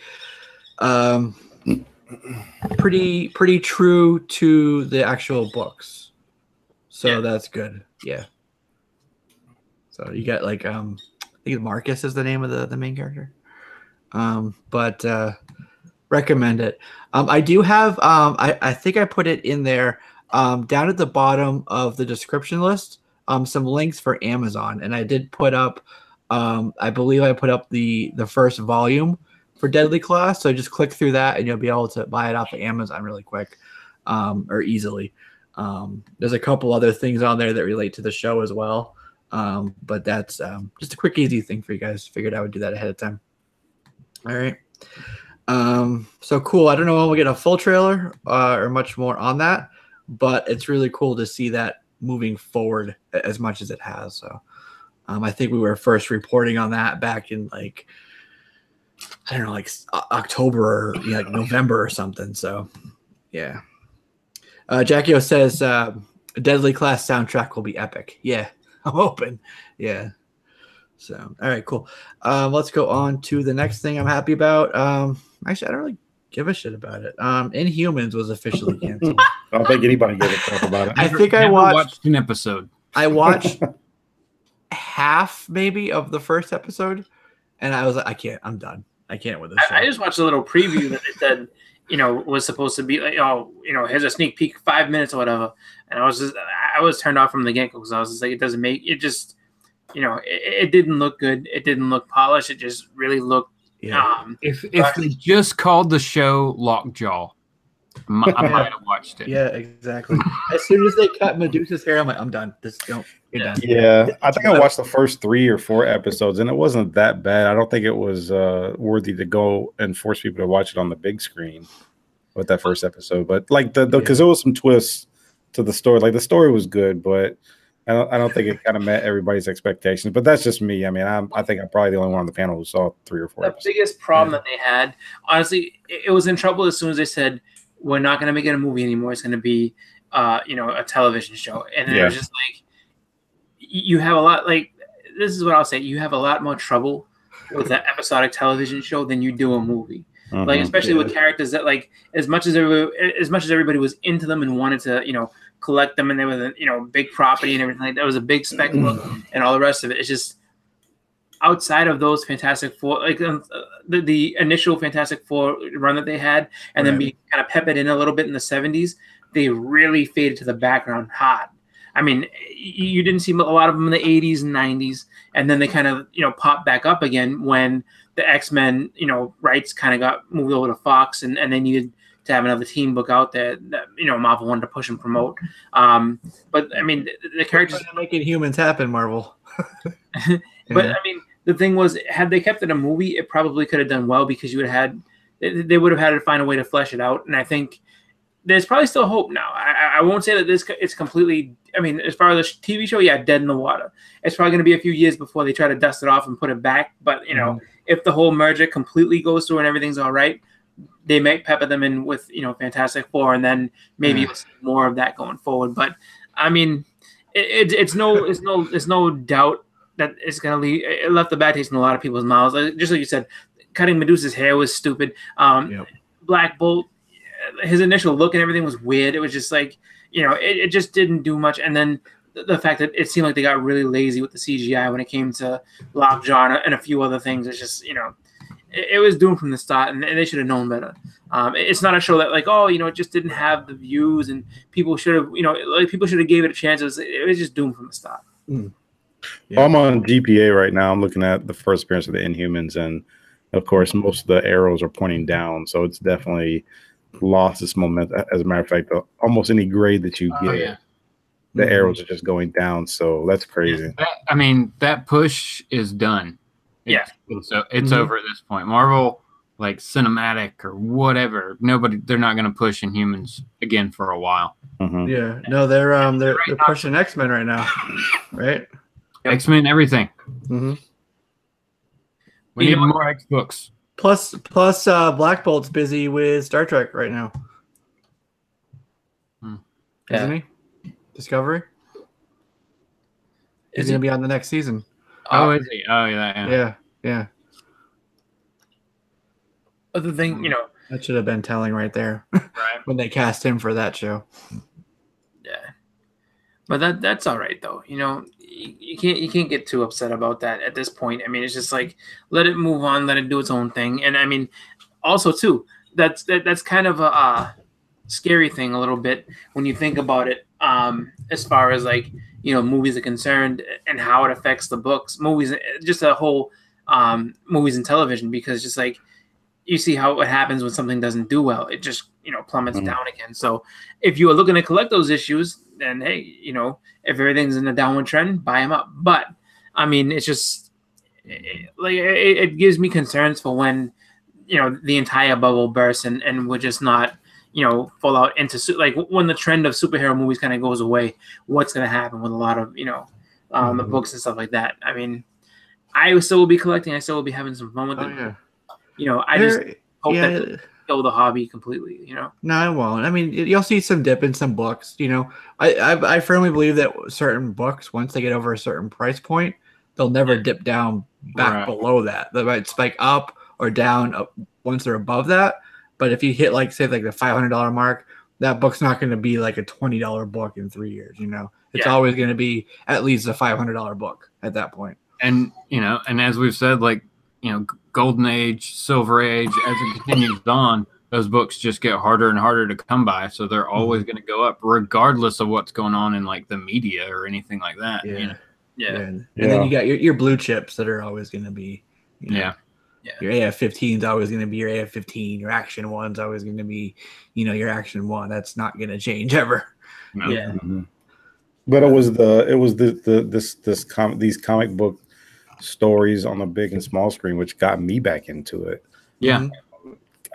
[SPEAKER 1] pretty true to the actual books. So that's good. Yeah. So you got like I think Marcus is the name of the main character. But recommend it. I do have I think I put it in there down at the bottom of the description list, some links for Amazon, and I did put up I believe I put up the first volume for Deadly Class, so just click through that and you'll be able to buy it off of Amazon really quick or easily. There's a couple other things on there that relate to the show as well, but that's just a quick easy thing for you guys. Figured I would do that ahead of time. All right. So cool. I don't know when we'll get a full trailer or much more on that, but it's really cool to see that moving forward as much as it has. So I think we were first reporting on that back in like, I don't know, like October or like November or something. So yeah. Jackie O says Deadly Class soundtrack will be epic. Yeah, I'm hoping. Yeah. So, all right, cool. Let's go on to the next thing I'm happy about. Actually, I don't really give a shit about it. Inhumans was officially canceled.
[SPEAKER 4] I don't think anybody gave a crap about it.
[SPEAKER 1] I think I watched
[SPEAKER 3] an episode.
[SPEAKER 1] I watched half maybe of the first episode, and I was like, I can't. I'm done. I can't with this.
[SPEAKER 2] I just watched a little preview that they said, was supposed to be like, here's a sneak peek, 5 minutes or whatever, and I was turned off from the get-go because I was just like, it doesn't make it just. It didn't look good. It didn't look polished. It just really looked.
[SPEAKER 1] Yeah.
[SPEAKER 3] If they just called the show Lockjaw, I might have watched it.
[SPEAKER 1] Yeah, exactly. As soon as they cut Medusa's hair, I'm like, I'm done. You're done.
[SPEAKER 4] Yeah, I think I watched the first 3 or 4 episodes, and it wasn't that bad. I don't think it was worthy to go and force people to watch it on the big screen with that first episode. But like because there was some twists to the story. Like the story was good, but I don't think it kind of met everybody's expectations, but that's just me. I mean, I think I'm probably the only one on the panel who saw 3 or 4 episodes.
[SPEAKER 2] The biggest problem that they had, honestly, it was in trouble as soon as they said, we're not going to make it a movie anymore. It's going to be, a television show. And it was just like, you have a lot, like, this is what I'll say. You have a lot more trouble with an episodic television show than you do a movie. Mm-hmm. Like, especially with characters that, like, as much as everybody was into them and wanted to, collect them, and they were big property and everything like that. It was a big spectacle and all the rest of it. It's just outside of those Fantastic Four, like the initial Fantastic Four run that they had, and then being kind of peppered in a little bit in the 70s, they really faded to the background hard. I mean, you didn't see a lot of them in the 80s and 90s, and then they kind of popped back up again when the X-Men rights kind of got moved over to Fox, and they needed to have another team book out there that Marvel wanted to push and promote. But I mean, the characters
[SPEAKER 1] making humans happen, Marvel.
[SPEAKER 2] But I mean, the thing was, had they kept it a movie, it probably could have done well because they would have had to find a way to flesh it out. And I think there's probably still hope now. I won't say that it's completely. I mean, as far as the TV show, dead in the water. It's probably going to be a few years before they try to dust it off and put it back. But if the whole merger completely goes through and everything's all right, they might pepper them in with Fantastic Four, and then maybe you'll see more of that going forward. But I mean, it's no doubt that it's gonna leave. It left a bad taste in a lot of people's mouths. Just like you said, cutting Medusa's hair was stupid. Black Bolt, his initial look and everything was weird. It was just like it just didn't do much. And then the fact that it seemed like they got really lazy with the CGI when it came to Lockjaw and a few other things. It's just it was doomed from the start, and they should have known better. It's not a show that like, oh, it just didn't have the views, and people should have, people should have gave it a chance. It was just doomed from the start.
[SPEAKER 1] Mm.
[SPEAKER 4] Yeah. I'm on GPA right now. I'm looking at the first appearance of the Inhumans, and of course, most of the arrows are pointing down, so it's definitely lost its momentum. As a matter of fact, almost any grade that you get, the arrows are just going down. So that's crazy.
[SPEAKER 3] That push is done. It's over at this point. Marvel, like cinematic or whatever, they're not going to push Inhumans again for a while.
[SPEAKER 1] Mm-hmm. Yeah, no, they're pushing X-Men right now, right?
[SPEAKER 3] X-Men, everything.
[SPEAKER 1] Mm-hmm.
[SPEAKER 3] We need more X books.
[SPEAKER 1] Plus, Black Bolt's busy with Star Trek right now. Isn't he? Discovery? He's going to be on the next season.
[SPEAKER 3] Oh, is he? Oh, yeah.
[SPEAKER 1] Yeah.
[SPEAKER 2] Other thing,
[SPEAKER 1] that should have been telling right there,
[SPEAKER 3] right?
[SPEAKER 1] When they cast him for that show.
[SPEAKER 2] Yeah, but that's all right though. You can't get too upset about that at this point. I mean, it's just like let it move on, let it do its own thing. And I mean, also too, that's kind of a scary thing a little bit when you think about it. As far as like movies are concerned and how it affects the books, movies, just a whole movies and television, because just like you see how it happens when something doesn't do well, it just plummets down again. So if you are looking to collect those issues, then hey, if everything's in a downward trend, buy them up. But I mean, it's just it gives me concerns for when the entire bubble bursts and we're just not fall out into like when the trend of superhero movies kind of goes away. What's going to happen with a lot of the books and stuff like that? I mean, I still will be collecting. I still will be having some fun with it.
[SPEAKER 1] Yeah.
[SPEAKER 2] I just hope that kill the hobby completely.
[SPEAKER 1] No, it won't. I mean, you'll see some dip in some books. I firmly believe that certain books, once they get over a certain price point, they'll never dip down back below that. They might spike up or down once they're above that. But if you hit the $500 mark, that book's not going to be like a $20 book in 3 years. It's always going to be at least a $500 book at that point.
[SPEAKER 3] And and as we've said, Golden Age, Silver Age, as it continues on, those books just get harder and harder to come by. So they're always going to go up, regardless of what's going on in the media or anything like that.
[SPEAKER 1] Yeah. And then you got your blue chips that are always going to be. Your AF-15 is always going to be your AF-15. Your Action 1's always going to be, your Action 1. That's not going to change ever.
[SPEAKER 3] No.
[SPEAKER 2] Yeah.
[SPEAKER 4] Mm-hmm. But it was these comic book stories on the big and small screen which got me back into it.
[SPEAKER 3] Yeah.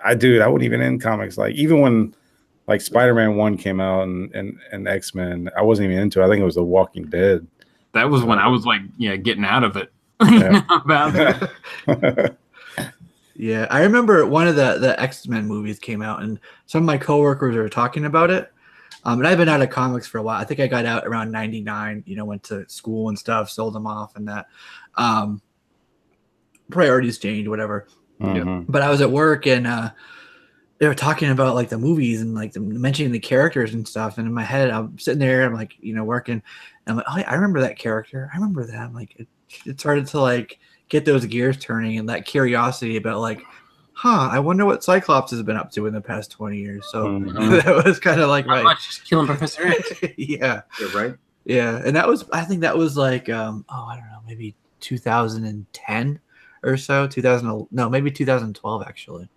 [SPEAKER 4] I wasn't even in comics. Even when Spider-Man 1 came out and X-Men, I wasn't even into it. I think it was The Walking Dead.
[SPEAKER 3] That was when I was getting out of it.
[SPEAKER 4] Yeah.
[SPEAKER 1] Yeah, I remember one of the X-Men movies came out, and some of my coworkers were talking about it. And I've been out of comics for a while. I think I got out around 99, went to school and stuff, sold them off and that. Priorities changed, whatever.
[SPEAKER 4] Mm-hmm.
[SPEAKER 1] But I was at work and they were talking about the movies and mentioning the characters and stuff. And in my head, I'm sitting there, I'm working. And I'm like, oh, I remember that character. I remember that. I'm like, it started to get those gears turning and that curiosity about I wonder what Cyclops has been up to in the past 20 years. So that was kind of
[SPEAKER 2] not much, just killing Professor X.
[SPEAKER 1] Yeah.
[SPEAKER 3] You're right.
[SPEAKER 1] Yeah. And I think that was I don't know, maybe 2010 or so. Maybe 2012 actually.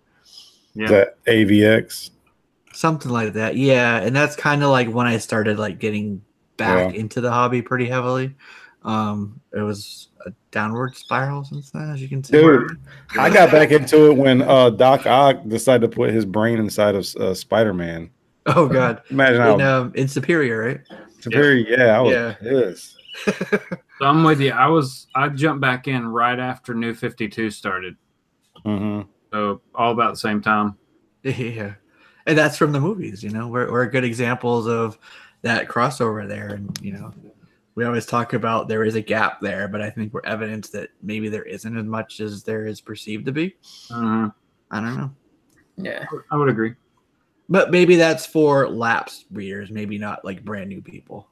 [SPEAKER 3] Yeah.
[SPEAKER 4] That AVX.
[SPEAKER 1] Something like that. Yeah. And that's kind of when I started getting back into the hobby pretty heavily. It was a downward spiral since then, as you can see.
[SPEAKER 4] Dude, I got back into it when Doc Ock decided to put his brain inside of Spider-Man.
[SPEAKER 1] Oh God!
[SPEAKER 4] Imagine how
[SPEAKER 1] in Superior, right?
[SPEAKER 4] Superior, yeah. I was pissed.
[SPEAKER 3] So I'm with you. I jumped back in right after New 52 started.
[SPEAKER 4] Mm-hmm.
[SPEAKER 3] So all about the same time.
[SPEAKER 1] Yeah, and that's from the movies. We're good examples of that crossover there, and we always talk about there is a gap there, but I think we're evidence that maybe there isn't as much as there is perceived to be.
[SPEAKER 3] Mm-hmm.
[SPEAKER 1] I don't know.
[SPEAKER 2] Yeah,
[SPEAKER 3] I would agree.
[SPEAKER 1] But maybe that's for lapsed readers, maybe not brand new people.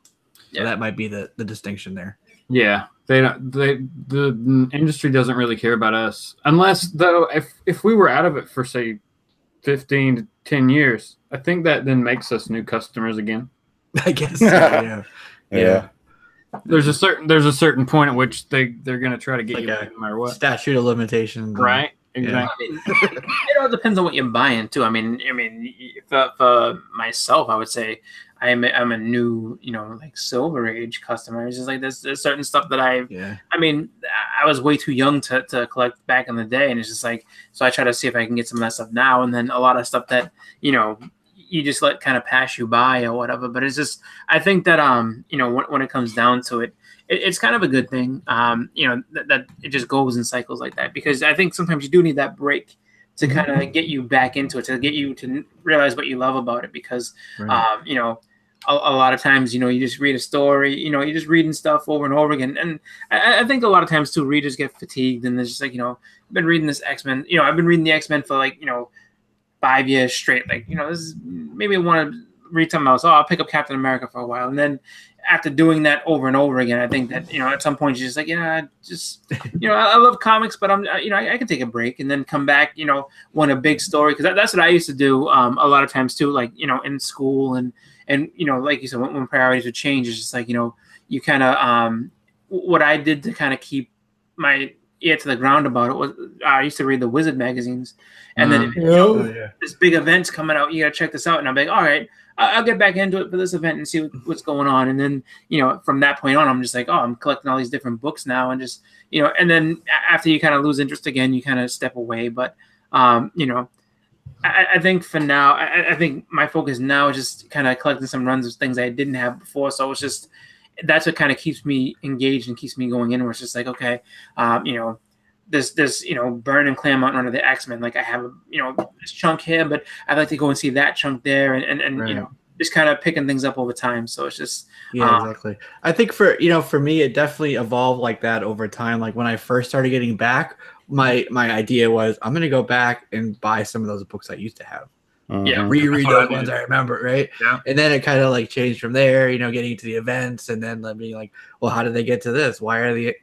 [SPEAKER 1] So
[SPEAKER 2] Yeah.
[SPEAKER 1] that might be the distinction there.
[SPEAKER 3] Yeah. the industry doesn't really care about us, unless though if we were out of it for say 15 to 10 years, I think that then makes us new customers again.
[SPEAKER 1] I guess so, yeah.
[SPEAKER 4] Yeah.
[SPEAKER 3] There's a certain point at which they're gonna try to get you back no matter what.
[SPEAKER 1] Statute of limitations.
[SPEAKER 3] Right.
[SPEAKER 1] Yeah.
[SPEAKER 3] Exactly.
[SPEAKER 2] I mean, it all depends on what you're buying too. I mean, for myself, I would say I'm a new, like Silver Age customer. It's just like there's certain stuff that I mean, I was way too young to collect back in the day, and it's just like, so I try to see if I can get some of that stuff now, and then a lot of stuff that you just let kind of pass you by or whatever. But it's just, I think that when it comes down to it, it's kind of a good thing, that it just goes in cycles like that, because I think sometimes you do need that break to kind of get you back into it, to get you to realize what you love about it, because a lot of times you just read a story, you're just reading stuff over and over again, and I think a lot of times too readers get fatigued, and it's just like I've been reading this X-Men, I've been reading the X-Men for like 5 years straight, like this is, maybe I want to read something else. I'll pick up Captain America for a while, and then after doing that over and over again, I think that at some point you're just like, I love comics, but I can take a break and then come back when a big story, because that's what I used to do a lot of times too, like in school, and like you said, when priorities would change, it's just like you kind of what I did to kind of keep my ear to the ground about it was I used to read the Wizard magazines, and then this big event's coming out, you gotta check this out, and I'm like, all right, I'll get back into it for this event and see what's going on. And then, from that point on, I'm just like, oh, I'm collecting all these different books now. And just, and then after you kind of lose interest again, you kind of step away. But, I think for now, I think my focus now is just kind of collecting some runs of things I didn't have before. So it's just, that's what kind of keeps me engaged and keeps me going in, where it's just like, okay, this Byrne and Claremont run of the X-Men, like I have this chunk here, but I'd like to go and see that chunk there, and just kind of picking things up over time. So it's just
[SPEAKER 1] exactly. I think for me, it definitely evolved like that over time. Like when I first started getting back, my idea was I'm gonna go back and buy some of those books I used to have. Reread those ones I remember, right?
[SPEAKER 3] Yeah.
[SPEAKER 1] And then it kind of like changed from there, getting to the events, and then being like, well, how did they get to this? Why are the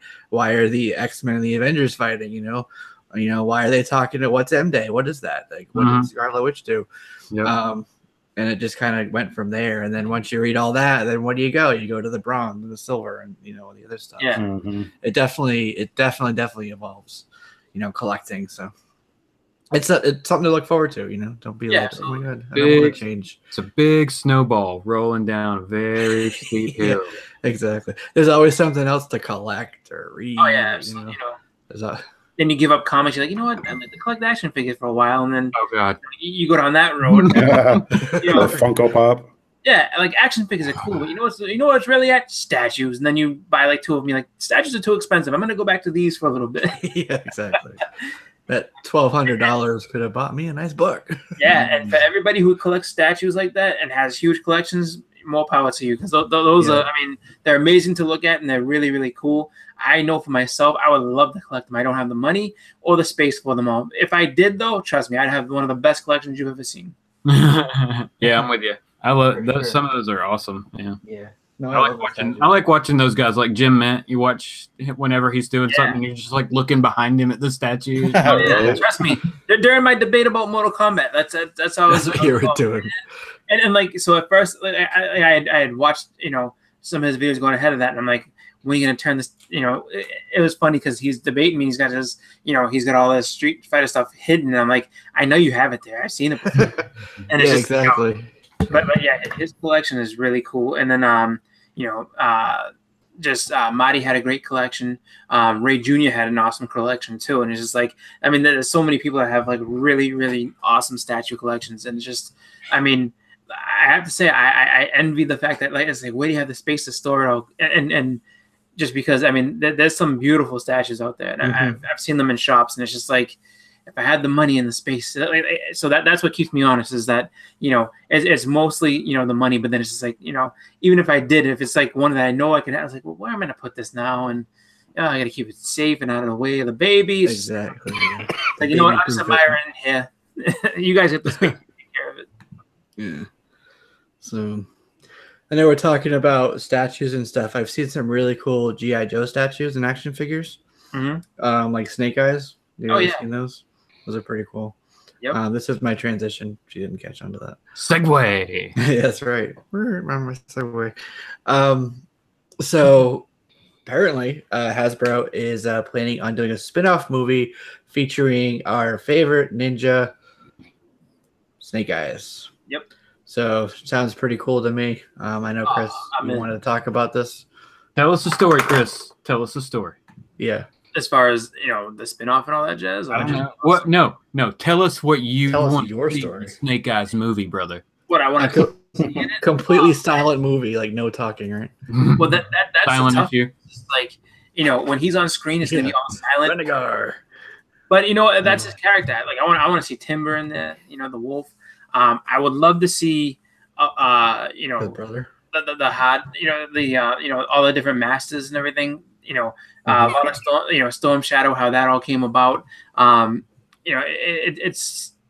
[SPEAKER 1] X-Men and the Avengers fighting? Why are they talking to what's M-Day? What is that? Like, what did Scarlet Witch do?
[SPEAKER 3] Yep.
[SPEAKER 1] And it just kind of went from there. And then once you read all that, then where do you go? You go to the bronze and the silver and the other stuff.
[SPEAKER 2] Yeah.
[SPEAKER 1] So it definitely evolves, collecting. So it's something to look forward to. Don't be like, oh my god, I don't want to change.
[SPEAKER 3] It's a big snowball rolling down a very steep hill.
[SPEAKER 1] Exactly. There's always something else to collect or read.
[SPEAKER 2] Oh yeah, absolutely. Then you give up comics. You're like, I'd like to collect action figures for a while, and then you go down that road.
[SPEAKER 4] Or Funko Pop.
[SPEAKER 2] Yeah, like action figures are cool, but you know what's really at? Statues. And then you buy like two of them. You're like, statues are too expensive. I'm gonna go back to these for a little bit.
[SPEAKER 1] Yeah, exactly. That $1,200 could have bought me a nice book.
[SPEAKER 2] Yeah, and for everybody who collects statues like that and has huge collections, more power to you, because those are, they're amazing to look at, and they're really, really cool. I know for myself, I would love to collect them. I don't have the money or the space for them all. If I did, though, trust me, I'd have one of the best collections you've ever seen.
[SPEAKER 3] Yeah, I'm with you. I love those. Some of those are awesome. Yeah.
[SPEAKER 1] Yeah. No,
[SPEAKER 3] I like watching those guys, like Jim Mint. You watch whenever he's doing something, you're just like looking behind him at the statue.
[SPEAKER 2] Oh, yeah, trust me. During my debate about Mortal Kombat, that's how
[SPEAKER 1] what you were doing.
[SPEAKER 2] And like, so at first, like, I had watched some of his videos going ahead of that, and I'm like, when are you gonna turn this? It was funny because he's debating me. He's got his, he's got all this Street Fighter stuff hidden, and I'm like, I know you have it there. I've seen it before. And it's just,
[SPEAKER 1] exactly.
[SPEAKER 2] But yeah, his collection is really cool. And then Marty had a great collection. Ray Jr. had an awesome collection too. And it's just like, there's so many people that have like really, really awesome statue collections. And it's just, I have to say, I envy the fact that, like, it's like, where do you have the space to store it all? And just because, there's some beautiful statues out there, and I've seen them in shops, and it's just like, if I had the money and the space, so that's what keeps me honest, is that, it's mostly, the money, but then it's just like, even if I did, if it's like one that I know I can have, I was like, well, where am I going to put this now? And I got to keep it safe and out of the way of the babies.
[SPEAKER 1] Exactly.
[SPEAKER 2] Like, you know what? I'm Samira in here. You guys have to take care of it.
[SPEAKER 1] Yeah. So I know we're talking about statues and stuff. I've seen some really cool G.I. Joe statues and action figures, like Snake Eyes. You ever seen those? Those are pretty cool.
[SPEAKER 2] Yep.
[SPEAKER 1] This is my transition. She didn't catch on to that.
[SPEAKER 3] Segway.
[SPEAKER 1] Yeah, that's right. Remember Segway. So apparently, Hasbro is planning on doing a spin-off movie featuring our favorite ninja, Snake Eyes.
[SPEAKER 2] Yep.
[SPEAKER 1] So sounds pretty cool to me. I know, Chris, you wanted to talk about this.
[SPEAKER 3] Tell us the story, Chris. Tell us the story.
[SPEAKER 1] Yeah.
[SPEAKER 2] As far as the spin-off and all that jazz.
[SPEAKER 3] I don't know. What? No. Tell us what you want.
[SPEAKER 1] Your story.
[SPEAKER 3] Snake Eyes movie, brother.
[SPEAKER 2] What I want to
[SPEAKER 1] completely silent movie, like no talking, right?
[SPEAKER 2] Well, that's
[SPEAKER 3] silent
[SPEAKER 2] tough.
[SPEAKER 3] issue.
[SPEAKER 2] Like when he's on screen, it's gonna be all silent.
[SPEAKER 1] Renegade.
[SPEAKER 2] But that's his character. Like I want to see Timber in there. The wolf. I would love to see,
[SPEAKER 1] his brother.
[SPEAKER 2] The hard, all the different masters and everything. A lot of Storm Shadow, how that all came about.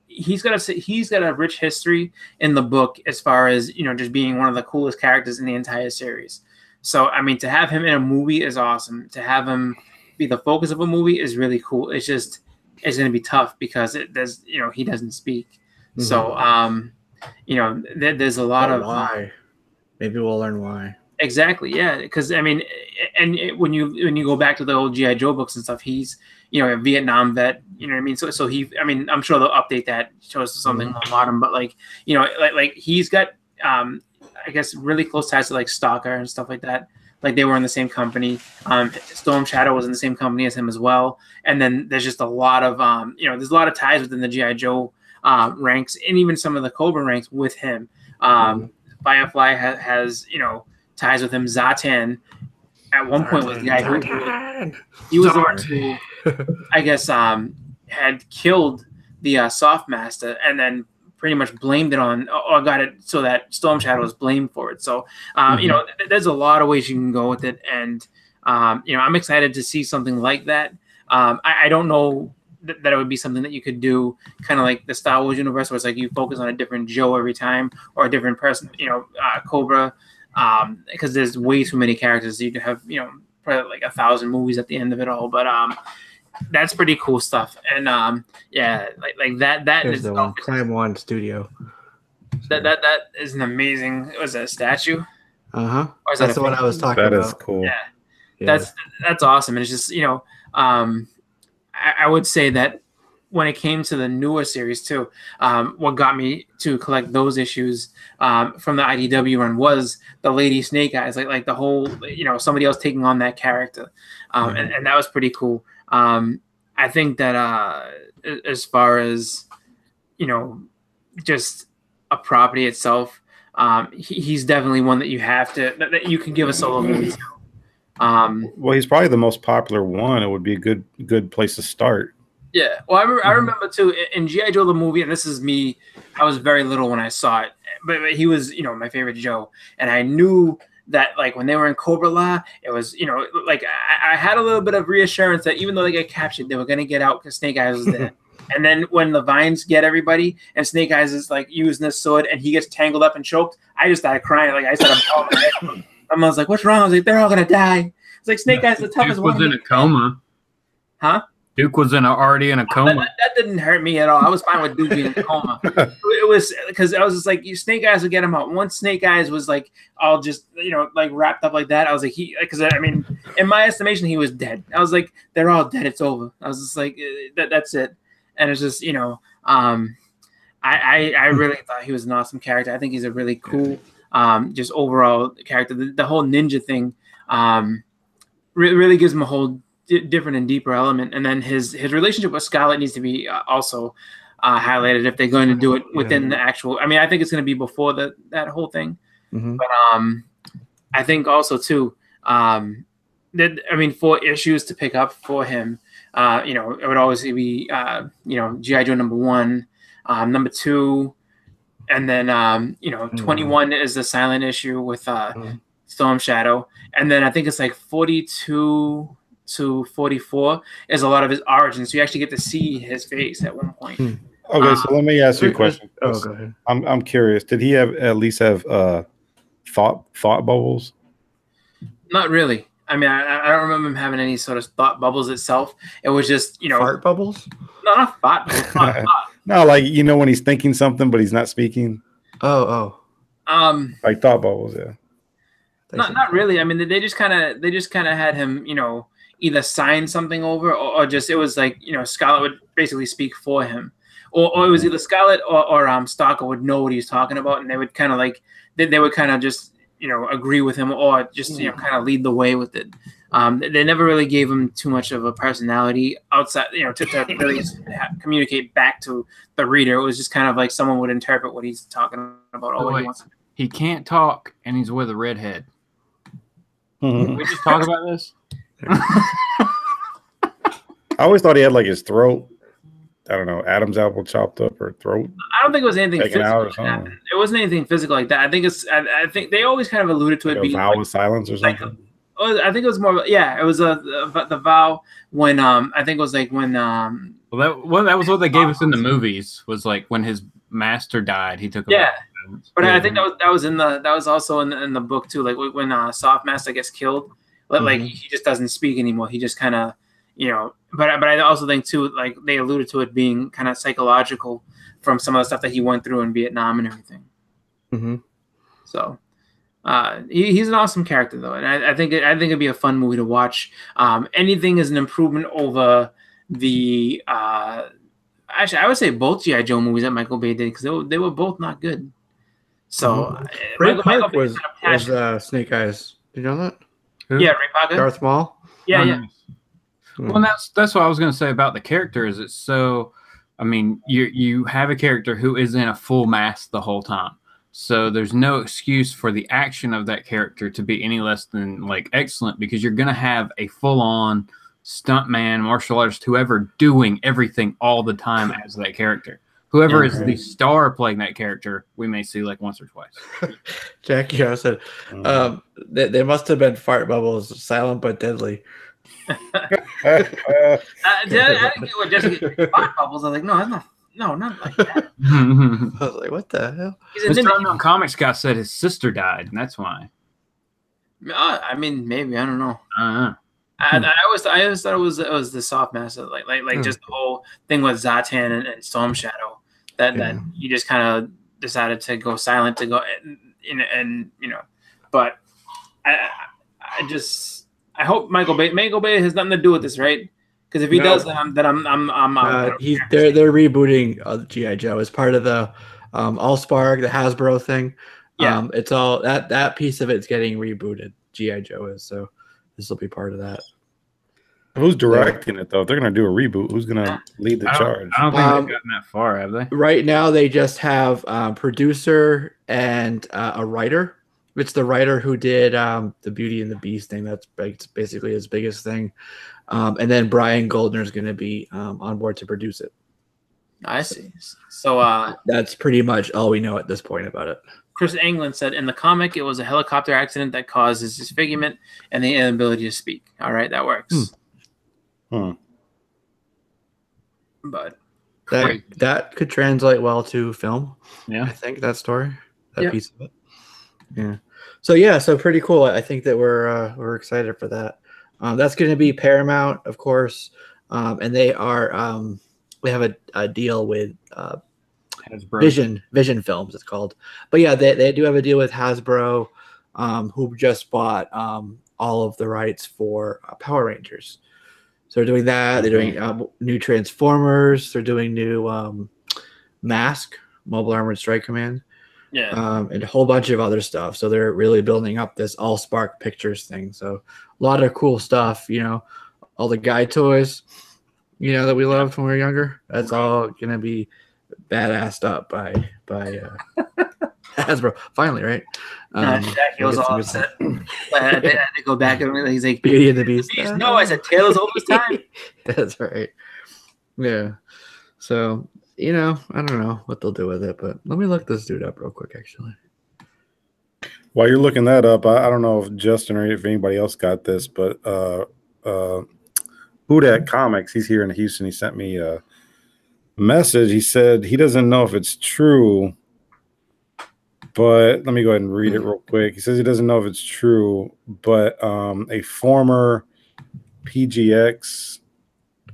[SPEAKER 2] He's got a rich history in the book as far as just being one of the coolest characters in the entire series. So I mean, to have him in a movie is awesome. To have him be the focus of a movie is really cool. It's going to be tough because he doesn't speak. Mm-hmm. So there's a lot of
[SPEAKER 1] why. Maybe we'll learn why.
[SPEAKER 2] Exactly, yeah. Because I mean, and when you go back to the old G.I. Joe books and stuff, he's a Vietnam vet. You know what I mean? So I'm sure they'll update that, show us something more modern. But like he's got I guess really close ties to like Stalker and stuff like that. Like they were in the same company. Storm Shadow was in the same company as him as well. And then there's just a lot of there's a lot of ties within the G.I. Joe ranks and even some of the Cobra ranks with him. Firefly has ties with him. Zatan at one point was the guy he was the one who I guess had killed the Soft Master and then pretty much blamed it on or got it so that Storm Shadow was blamed for it. So there's a lot of ways you can go with it, and I'm excited to see something like that. I don't know that it would be something that you could do kind of like the Star Wars universe where it's like you focus on a different Joe every time or a different person, Cobra, because there's way too many characters. You'd have, probably like 1,000 movies at the end of it all. But that's pretty cool stuff. And like that
[SPEAKER 1] There's
[SPEAKER 2] is
[SPEAKER 1] the one, Prime One Studio.
[SPEAKER 2] That is an amazing. Was that a statue?
[SPEAKER 1] That's the one I was talking about.
[SPEAKER 4] That is cool.
[SPEAKER 2] Yeah. That's awesome. And it's just I would say that when it came to the newer series too, what got me to collect those issues from the IDW run was the Lady Snake Eyes, like the whole, somebody else taking on that character, and that was pretty cool. I think that as far as just a property itself, he's definitely one that you have to that you can give a solo movie to.
[SPEAKER 4] Well, he's probably the most popular one. It would be a good place to start.
[SPEAKER 2] Yeah. Well, I remember too in G.I. Joe the movie, and this is me. I was very little when I saw it, but he was my favorite Joe, and I knew that like when they were in Cobra La, it was like I had a little bit of reassurance that even though they get captured, they were gonna get out because Snake Eyes was there. And then when the vines get everybody, and Snake Eyes is like using his sword, and he gets tangled up and choked, I just started crying. Like I started bawling my head. I was like, "What's wrong?" I was like, "They're all gonna die." It's like Snake Eyes, the toughest one.
[SPEAKER 3] Duke was in a coma.
[SPEAKER 2] Huh?
[SPEAKER 3] Duke was already in a coma.
[SPEAKER 2] That didn't hurt me at all. I was fine with Duke being in a coma. It was because I was just like, Snake Eyes would get him out. Once Snake Eyes was like all just like wrapped up like that, I was like, because I mean, in my estimation, he was dead. I was like, they're all dead. It's over. I was just like, that's it. And it's just I really thought he was an awesome character. I think he's a really cool just overall character. The whole ninja thing really gives him a whole different and deeper element. And then his relationship with Scarlet needs to be also highlighted if they're going to do it within the actual. I mean, I think it's going to be before that whole thing. Mm-hmm. But I think also too that 4 issues to pick up for him. It would always be G.I. Joe #1, #2. And then, 21 is the silent issue with Storm Shadow. And then I think it's like 42 to 44 is a lot of his origins. So you actually get to see his face at one point.
[SPEAKER 4] Okay, so let me ask you a question.
[SPEAKER 1] Oh, go ahead.
[SPEAKER 4] I'm curious. Did he at least have thought bubbles?
[SPEAKER 2] Not really. I mean, I don't remember him having any sort of thought bubbles itself. It was just,
[SPEAKER 1] fart bubbles.
[SPEAKER 2] No, not thought bubbles. Thought.
[SPEAKER 4] No, like when he's thinking something but he's not speaking.
[SPEAKER 1] Oh.
[SPEAKER 4] Like thought bubbles, yeah.
[SPEAKER 2] Not really. I mean, they just kind of had him, either sign something over or just it was like Scarlet would basically speak for him, or it was either Scarlet or Stalker would know what he was talking about, and they would kind of like they would kind of just agree with him or just kind of lead the way with it. They never really gave him too much of a personality outside, to really communicate back to the reader. It was just kind of like someone would interpret what he's talking about or what he wants to do.
[SPEAKER 3] He can't talk, and he's with a redhead. Can we just talk about this?
[SPEAKER 4] I always thought he had like his throat. I don't know, Adam's apple chopped up or throat.
[SPEAKER 2] I don't think it was anything
[SPEAKER 4] physical
[SPEAKER 2] physical.
[SPEAKER 4] or something.
[SPEAKER 2] It wasn't anything physical like that. I think I think they always kind of alluded to it being
[SPEAKER 4] a vow of silence or something.
[SPEAKER 2] I think it was more. Yeah, it was the vow when I think it was like when
[SPEAKER 3] Well, that was what they gave us in the movies. Was like when his master died, he took.
[SPEAKER 2] But I think that was also in the book too. Like when Soft Master gets killed, like he just doesn't speak anymore. He just kind of But I also think too, like they alluded to it being kind of psychological from some of the stuff that he went through in Vietnam and everything.
[SPEAKER 1] Mm-hmm.
[SPEAKER 2] So he's an awesome character though, and I think it'd be a fun movie to watch. Anything is an improvement over the. Actually, I would say both G.I. Joe movies that Michael Bay did because they were both not good. So
[SPEAKER 1] Ray Park was Snake Eyes. Did you know that?
[SPEAKER 2] Yeah, Ray Parker.
[SPEAKER 1] Darth Maul.
[SPEAKER 2] Yeah.
[SPEAKER 3] Well, that's what I was going to say about the character. Is it's so? I mean, you have a character who is in a full mask the whole time, so there's no excuse for the action of that character to be any less than like excellent because you're going to have a full-on stuntman, martial artist, whoever doing everything all the time as that character. Whoever is the star playing that character, we may see like once or twice.
[SPEAKER 1] Jackie I said, they must have been fart bubbles, silent but deadly.
[SPEAKER 2] I didn't get what Jessica fart bubbles. I was like, no, that's not like that.
[SPEAKER 1] I was like, what the hell?
[SPEAKER 3] Mr. Unknown Comics guy said his sister died, and that's why.
[SPEAKER 2] I mean, maybe I don't know.
[SPEAKER 3] I
[SPEAKER 2] always thought it was the Soft Master, like just the whole thing with Zartan and Storm Shadow that you just kind of decided to go silent to go and but I hope Michael Bay has nothing to do with this, right? Because if he does, then I'm
[SPEAKER 1] they're rebooting G.I. Joe as part of the Allspark, the Hasbro thing.
[SPEAKER 2] Yeah,
[SPEAKER 1] it's all that piece of it's getting rebooted. G.I. Joe is, so this will be part of that.
[SPEAKER 4] Who's directing it though? If they're gonna do a reboot, who's gonna lead the charge?
[SPEAKER 3] I don't think they've gotten that far, have they?
[SPEAKER 1] Right now, they just have producer and a writer. It's the writer who did the Beauty and the Beast thing. That's basically his biggest thing. And then Brian Goldner is going to be on board to produce it.
[SPEAKER 2] I see. So
[SPEAKER 1] that's pretty much all we know at this point about it.
[SPEAKER 2] Chris Anglin said, in the comic, it was a helicopter accident that caused his disfigurement and the inability to speak. All right, that works. But
[SPEAKER 1] that could translate well to film.
[SPEAKER 3] Yeah,
[SPEAKER 1] I think that story, that piece of it. Yeah. So pretty cool. I think that we're excited for that. That's going to be Paramount, of course, and they have a deal with Vision Films. It's called, but yeah, they do have a deal with Hasbro, who just bought all of the rights for Power Rangers. So they're doing that. They're doing new Transformers. They're doing new Mask, Mobile Armored Strike Command.
[SPEAKER 2] Yeah,
[SPEAKER 1] and a whole bunch of other stuff. So they're really building up this Allspark Pictures thing. So a lot of cool stuff, all the guy toys, that we loved when we were younger. That's all gonna be badassed up by Hasbro. Finally, right?
[SPEAKER 2] Jackie was all upset. I had to go back and he's like,
[SPEAKER 1] Beauty and the Beast.
[SPEAKER 2] No, I said Taylor's all this time.
[SPEAKER 1] That's right. Yeah. So. I don't know what they'll do with it, but let me look this dude up real quick, actually.
[SPEAKER 4] While you're looking that up, I don't know if Justin or if anybody else got this, but Hudak Comics, he's here in Houston. He sent me a message. He said he doesn't know if it's true, But let me go ahead and read it real quick. He says he doesn't know if it's true, but a former PGX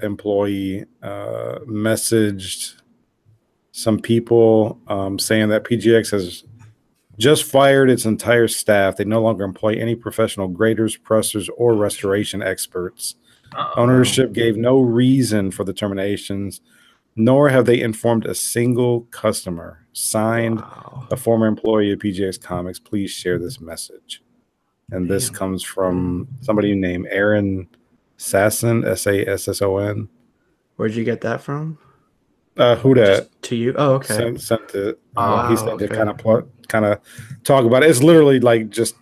[SPEAKER 4] employee messaged some people saying that PGX has just fired its entire staff. They no longer employ any professional graders, pressers, or restoration experts. Ownership gave no reason for the terminations, nor have they informed a single customer. Signed, a former employee of PGX Comics. Please share this message. And this comes from somebody named Aaron Sasson, Sasson.
[SPEAKER 1] Where'd you get that from?
[SPEAKER 4] Who that?
[SPEAKER 1] Just to you? Oh, okay.
[SPEAKER 4] Sent it.
[SPEAKER 1] Wow,
[SPEAKER 4] he said to kind of talk about it. It's literally like just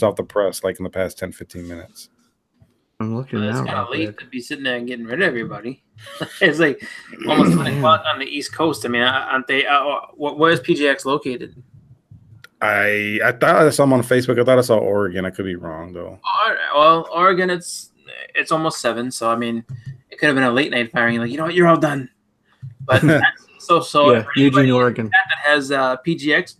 [SPEAKER 4] off the press, like in the past 10-15 minutes.
[SPEAKER 1] I'm looking
[SPEAKER 2] It's
[SPEAKER 1] now.
[SPEAKER 2] kind of late to be sitting there and getting rid of everybody. It's like almost 10 o'clock on the East Coast. I mean, aren't they? Where's PGX located?
[SPEAKER 4] I thought I saw them on Facebook. I thought I saw Oregon. I could be wrong though.
[SPEAKER 2] Well, Oregon, it's almost 7, so I mean, it could have been a late night firing. Like, you know what, you're all done. But
[SPEAKER 1] yeah, Eugene, Oregon.
[SPEAKER 2] That has PGX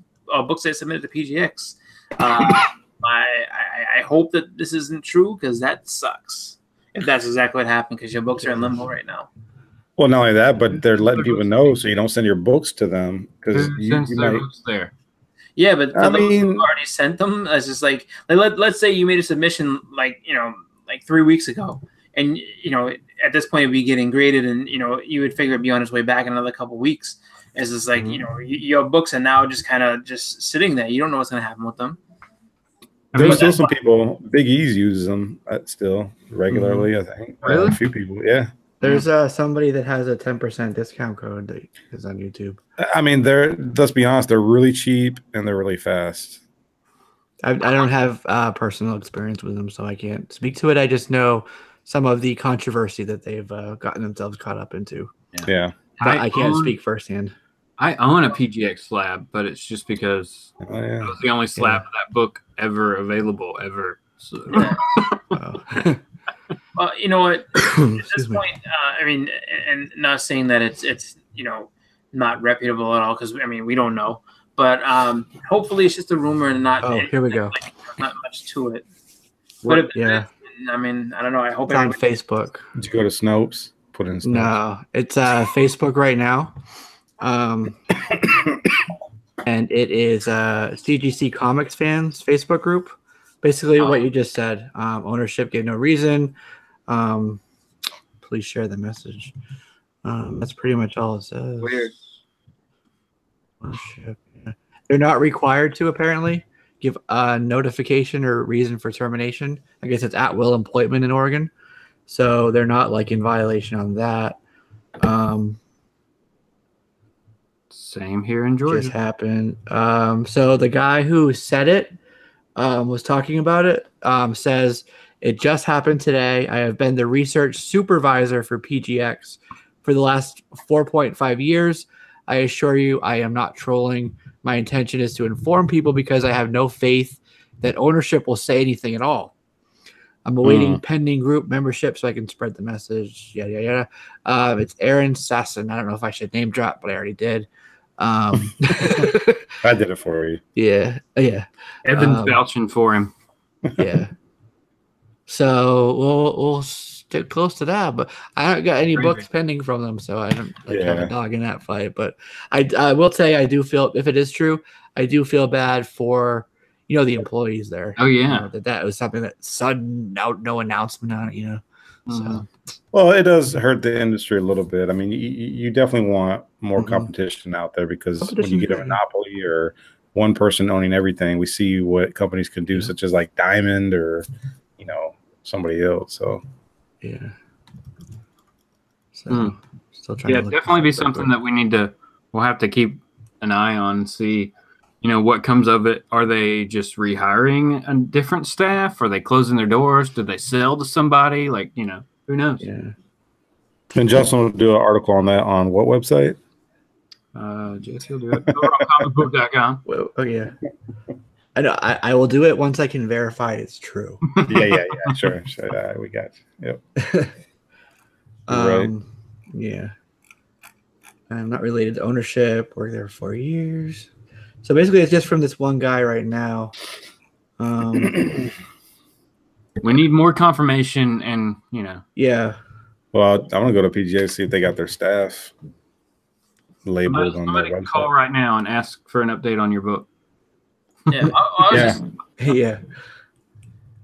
[SPEAKER 2] books they submitted to PGX. I hope that this isn't true because that sucks. If that's exactly what happened, because your books are in limbo right now.
[SPEAKER 4] Well, not only that, but they're letting people know so you don't send your books to them because you might.
[SPEAKER 3] There.
[SPEAKER 2] Yeah, but I mean, you already sent them. It's just like let's say you made a submission like 3 weeks ago, and at this point it'd be getting graded, and you would figure it'd be on its way back in another couple weeks. It's just like your books are now just kind of just sitting there. You don't know what's going to happen with them.
[SPEAKER 4] There's still some people. Big E's uses them still regularly. I think
[SPEAKER 3] really
[SPEAKER 4] a few people. Yeah.
[SPEAKER 1] There's somebody that has a 10% discount code that is on YouTube.
[SPEAKER 4] I mean, let's be honest, they're really cheap and they're really fast.
[SPEAKER 1] I don't have personal experience with them, so I can't speak to it. I just know some of the controversy that they've gotten themselves caught up into.
[SPEAKER 4] Yeah.
[SPEAKER 1] But I can't speak firsthand.
[SPEAKER 3] I own a PGX slab, but it's just because it was the only slab of that book ever available ever. So.
[SPEAKER 2] Well, you know what? At this point, I mean, and not saying that it's not reputable at all, because I mean we don't know, but hopefully it's just a rumor and not.
[SPEAKER 1] Oh, here we go.
[SPEAKER 2] Not much to it. But I mean, I don't know. I hope
[SPEAKER 1] it's on Facebook.
[SPEAKER 4] Did you go to Snopes? Put in Snopes.
[SPEAKER 1] No, it's Facebook right now. And it is CGC Comics fans Facebook group. Basically, what you just said. Ownership gave no reason. Please share the message. That's pretty much all it says.
[SPEAKER 2] Weird.
[SPEAKER 1] Ownership. Yeah. They're not required to apparently give a notification or reason for termination. I guess it's at will employment in Oregon, so they're not like in violation on that.
[SPEAKER 3] Same here in Georgia.
[SPEAKER 1] Just happened. So the guy who said it was talking about it. Says it just happened today. I have been the research supervisor for PGX for the last 4.5 years. I assure you, I am not trolling. My intention is to inform people because I have no faith that ownership will say anything at all. I'm awaiting pending group membership so I can spread the message. Yada, yada, yada. It's Aaron Sasson. I don't know if I should name drop, but I already did.
[SPEAKER 4] I did it for you.
[SPEAKER 1] Yeah.
[SPEAKER 3] Evan's vouching for him.
[SPEAKER 1] Yeah. So we'll stick close to that, but I haven't got any books pending from them, so I don't have a dog in that fight. But I will say I do feel, if it is true, I do feel bad for the employees there.
[SPEAKER 3] Oh yeah,
[SPEAKER 1] that was something that sudden no announcement on it. So.
[SPEAKER 4] Well, it does hurt the industry a little bit. I mean, you definitely want more competition out there because when you get a monopoly or one person owning everything, we see what companies can do, such as like Diamond or somebody else. So
[SPEAKER 1] yeah. So still trying.
[SPEAKER 3] Yeah, definitely be something that we'll have to keep an eye on and see. What comes of it. Are they just rehiring a different staff? Are they closing their doors? Did they sell to somebody? Who knows?
[SPEAKER 4] Yeah. And Justin will do an article on that on what website?
[SPEAKER 3] Jesse will do it. comicbook.com.
[SPEAKER 1] Well, oh yeah. I know. I will do it once I can verify it's true.
[SPEAKER 4] Yeah. Sure. We got you. Yep. Right.
[SPEAKER 1] Yeah. I'm not related to ownership. Worked there for 4 years. So basically, it's just from this one guy right now.
[SPEAKER 3] We need more confirmation, and
[SPEAKER 1] Yeah.
[SPEAKER 4] Well, I'm gonna go to PGA to see if they got their staff labeled on their website.
[SPEAKER 3] Call right now and ask for an update on your book.
[SPEAKER 2] Yeah, I was
[SPEAKER 4] Yeah.
[SPEAKER 2] just
[SPEAKER 1] Yeah.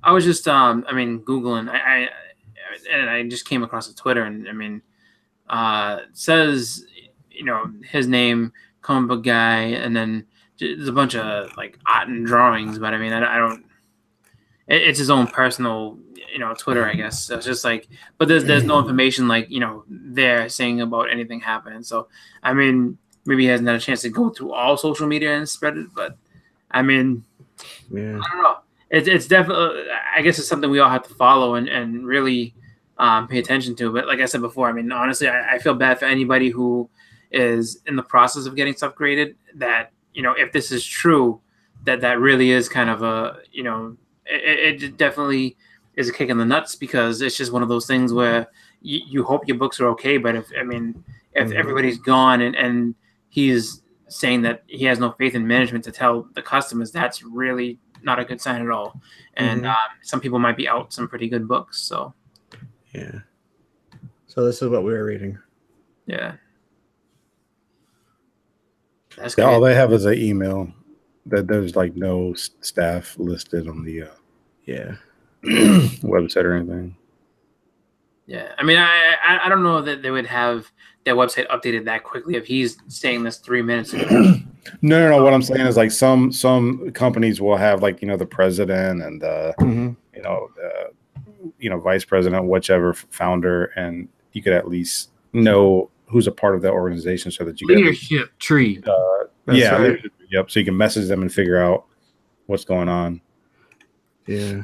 [SPEAKER 2] I was just Googling. And I just came across a Twitter, and it says his name, comic book guy, and then there's a bunch of like art and drawings, but I don't. It's his own personal Twitter, I guess. So it's just like, but there's no information like there saying about anything happening. So maybe he hasn't had a chance to go through all social media and spread it, but
[SPEAKER 1] Yeah.
[SPEAKER 2] I don't know. It's definitely, I guess it's something we all have to follow and really pay attention to. But like I said before, honestly, I feel bad for anybody who is in the process of getting stuff graded. That if this is true, that really is kind of a it definitely is a kick in the nuts, because it's just one of those things where you hope your books are okay, but if everybody's gone and he's saying that he has no faith in management to tell the customers, that's really not a good sign at all. And some people might be out some pretty good books. So
[SPEAKER 1] yeah. So this is what we were reading.
[SPEAKER 2] Yeah. That's
[SPEAKER 4] Yeah, all
[SPEAKER 2] good.
[SPEAKER 4] they have is an email that there's like no staff listed on the website or anything.
[SPEAKER 2] Yeah. I don't know that they would have their website updated that quickly if he's saying this 3 minutes ago.
[SPEAKER 4] No. What I'm saying is like some companies will have like the president and vice president, whichever founder, and you could at least know who's a part of that organization so that you
[SPEAKER 3] leadership tree.
[SPEAKER 4] Yeah,
[SPEAKER 1] right.
[SPEAKER 4] leadership, yep. So you can message them and figure out what's going on.
[SPEAKER 1] Yeah.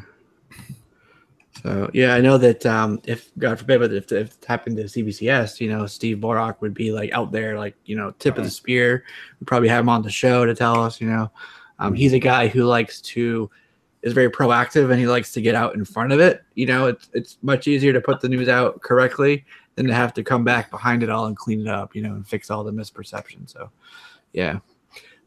[SPEAKER 1] So yeah, I know that if God forbid, but if it happened to CBCS, Steve Borak would be like out there, like tip of the spear. We'd probably have him on the show to tell us. He's a guy who is very proactive, and he likes to get out in front of it. It's much easier to put the news out correctly than to have to come back behind it all and clean it up, and fix all the misperception. So yeah.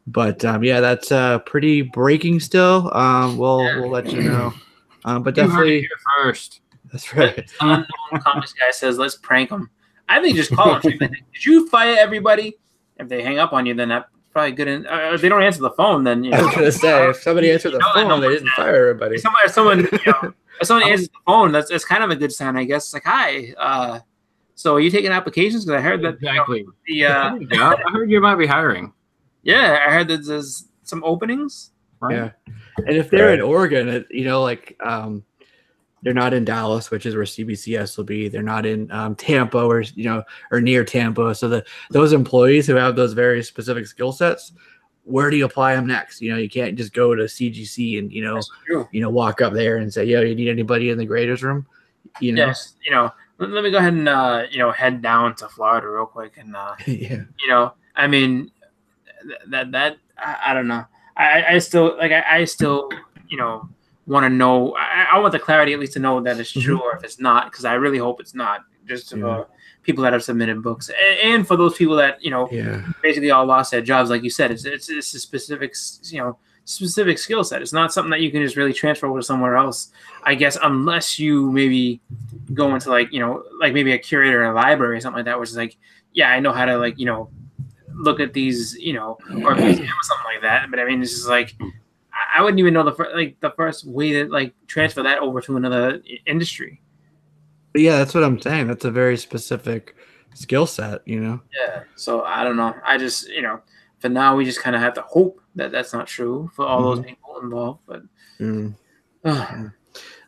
[SPEAKER 1] But that's pretty breaking still. We'll let you know. But
[SPEAKER 3] You heard it
[SPEAKER 1] definitely
[SPEAKER 3] here first.
[SPEAKER 1] that's right.
[SPEAKER 2] Unknown comics guy says, let's prank him. I think just call him. Did you fire everybody? If they hang up on you, then that's probably good. If they don't answer the phone, then
[SPEAKER 1] I was gonna say, if somebody answered the phone, they didn't fire everybody.
[SPEAKER 2] If someone answers the phone, that's kind of a good sign, I guess. It's like, hi, so are you taking applications? Because I heard that
[SPEAKER 3] Exactly.
[SPEAKER 2] I
[SPEAKER 3] I heard you might be hiring.
[SPEAKER 2] Yeah, I heard that there's some openings.
[SPEAKER 3] Right?
[SPEAKER 1] Yeah, and if they're in Oregon, they're not in Dallas, which is where CBCS will be. They're not in Tampa, or near Tampa. So those employees who have those very specific skill sets, where do you apply them next? You can't just go to CGC and walk up there and say, "Yo, you need anybody in the graders room?"
[SPEAKER 2] Yes, let me go ahead and head down to Florida real quick, and
[SPEAKER 1] Yeah.
[SPEAKER 2] that I don't know. I still want to know. I want the clarity at least to know that it's true, or if it's not, because I really hope it's not. Just for people that have submitted books, and for those people that basically all lost their jobs, like you said, it's a specific specific skill set. It's not something that you can just really transfer over to somewhere else, I guess, unless you maybe go into like maybe a curator in a library or something like that, which is like, yeah, I know how to look at these, or something like that. But it's just like, I wouldn't even know the first way to transfer that over to another industry.
[SPEAKER 1] But yeah, that's what I'm saying. That's a very specific skill set,
[SPEAKER 2] Yeah. So I don't know. I just, for now, we just kind of have to hope that that's not true for all those people involved. But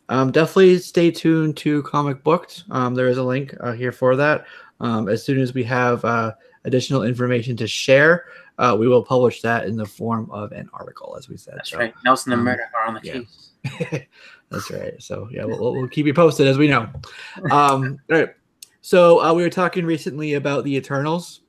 [SPEAKER 1] definitely stay tuned to Comic Booked. There is a link here for that. As soon as we have additional information to share, we will publish that in the form of an article, as we said.
[SPEAKER 2] That's right. Nelson and Murdoch are on the case.
[SPEAKER 1] That's right. So yeah, we'll keep you posted as we know. All right. So we were talking recently about the Eternals.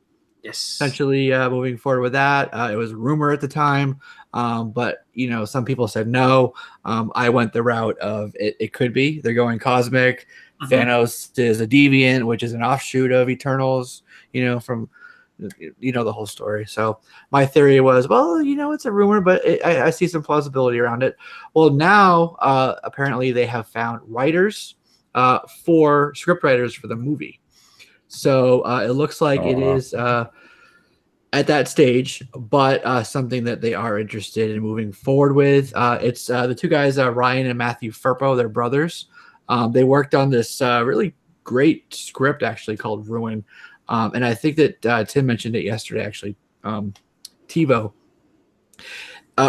[SPEAKER 2] Yes.
[SPEAKER 1] Essentially moving forward with that. It was rumor at the time, but some people said no. I went the route of it could be. They're going cosmic. Thanos is a deviant, which is an offshoot of Eternals. From you know the whole story. So my theory was, well, you know, it's a rumor, but I see some plausibility around it. Well, now apparently they have found writers for script writers for the movie. So it looks like it is at that stage, but something that they are interested in moving forward with. It's the two guys, Ryan and Matthew Firpo, they're brothers. They worked on this really great script actually called Ruin. And I think that Tim mentioned it yesterday, actually. TiVo.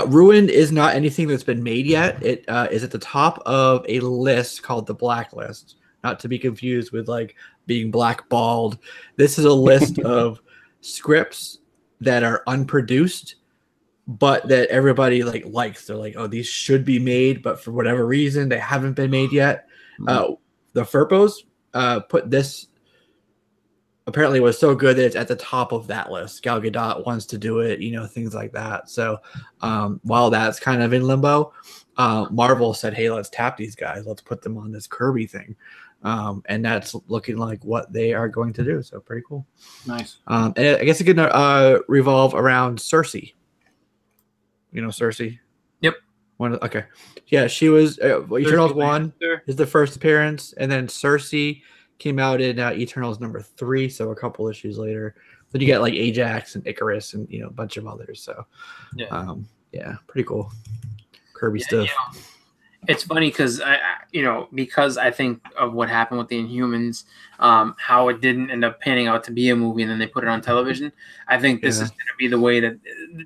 [SPEAKER 1] Ruin is not anything that's been made yet. It is at the top of a list called the Blacklist, not to be confused with like being blackballed. This is a list of scripts that are unproduced, but that everybody likes. They're like, oh, these should be made, but for whatever reason, they haven't been made yet. The Furpos put this. Apparently, it was so good that it's at the top of that list. Gal Gadot wants to do it, you know, things like that. So while that's kind of in limbo, Marvel said, hey, let's tap these guys. Let's put them on this Kirby thing. And that's looking like what they are going to do. So pretty cool.
[SPEAKER 3] Nice.
[SPEAKER 1] And I guess it could revolve around Cersei. You know Cersei?
[SPEAKER 2] Yep.
[SPEAKER 1] Okay. Yeah, she was Eternals 1 is the first appearance, and then Cersei came out in Eternals number 3, so a couple issues later. Then you get like Ajax and Icarus and, you know, a bunch of others. So yeah, pretty cool. Kirby stuff.
[SPEAKER 2] You know, it's funny because because I think of what happened with the Inhumans, how it didn't end up panning out to be a movie, and then they put it on television. I think this is going to be the way that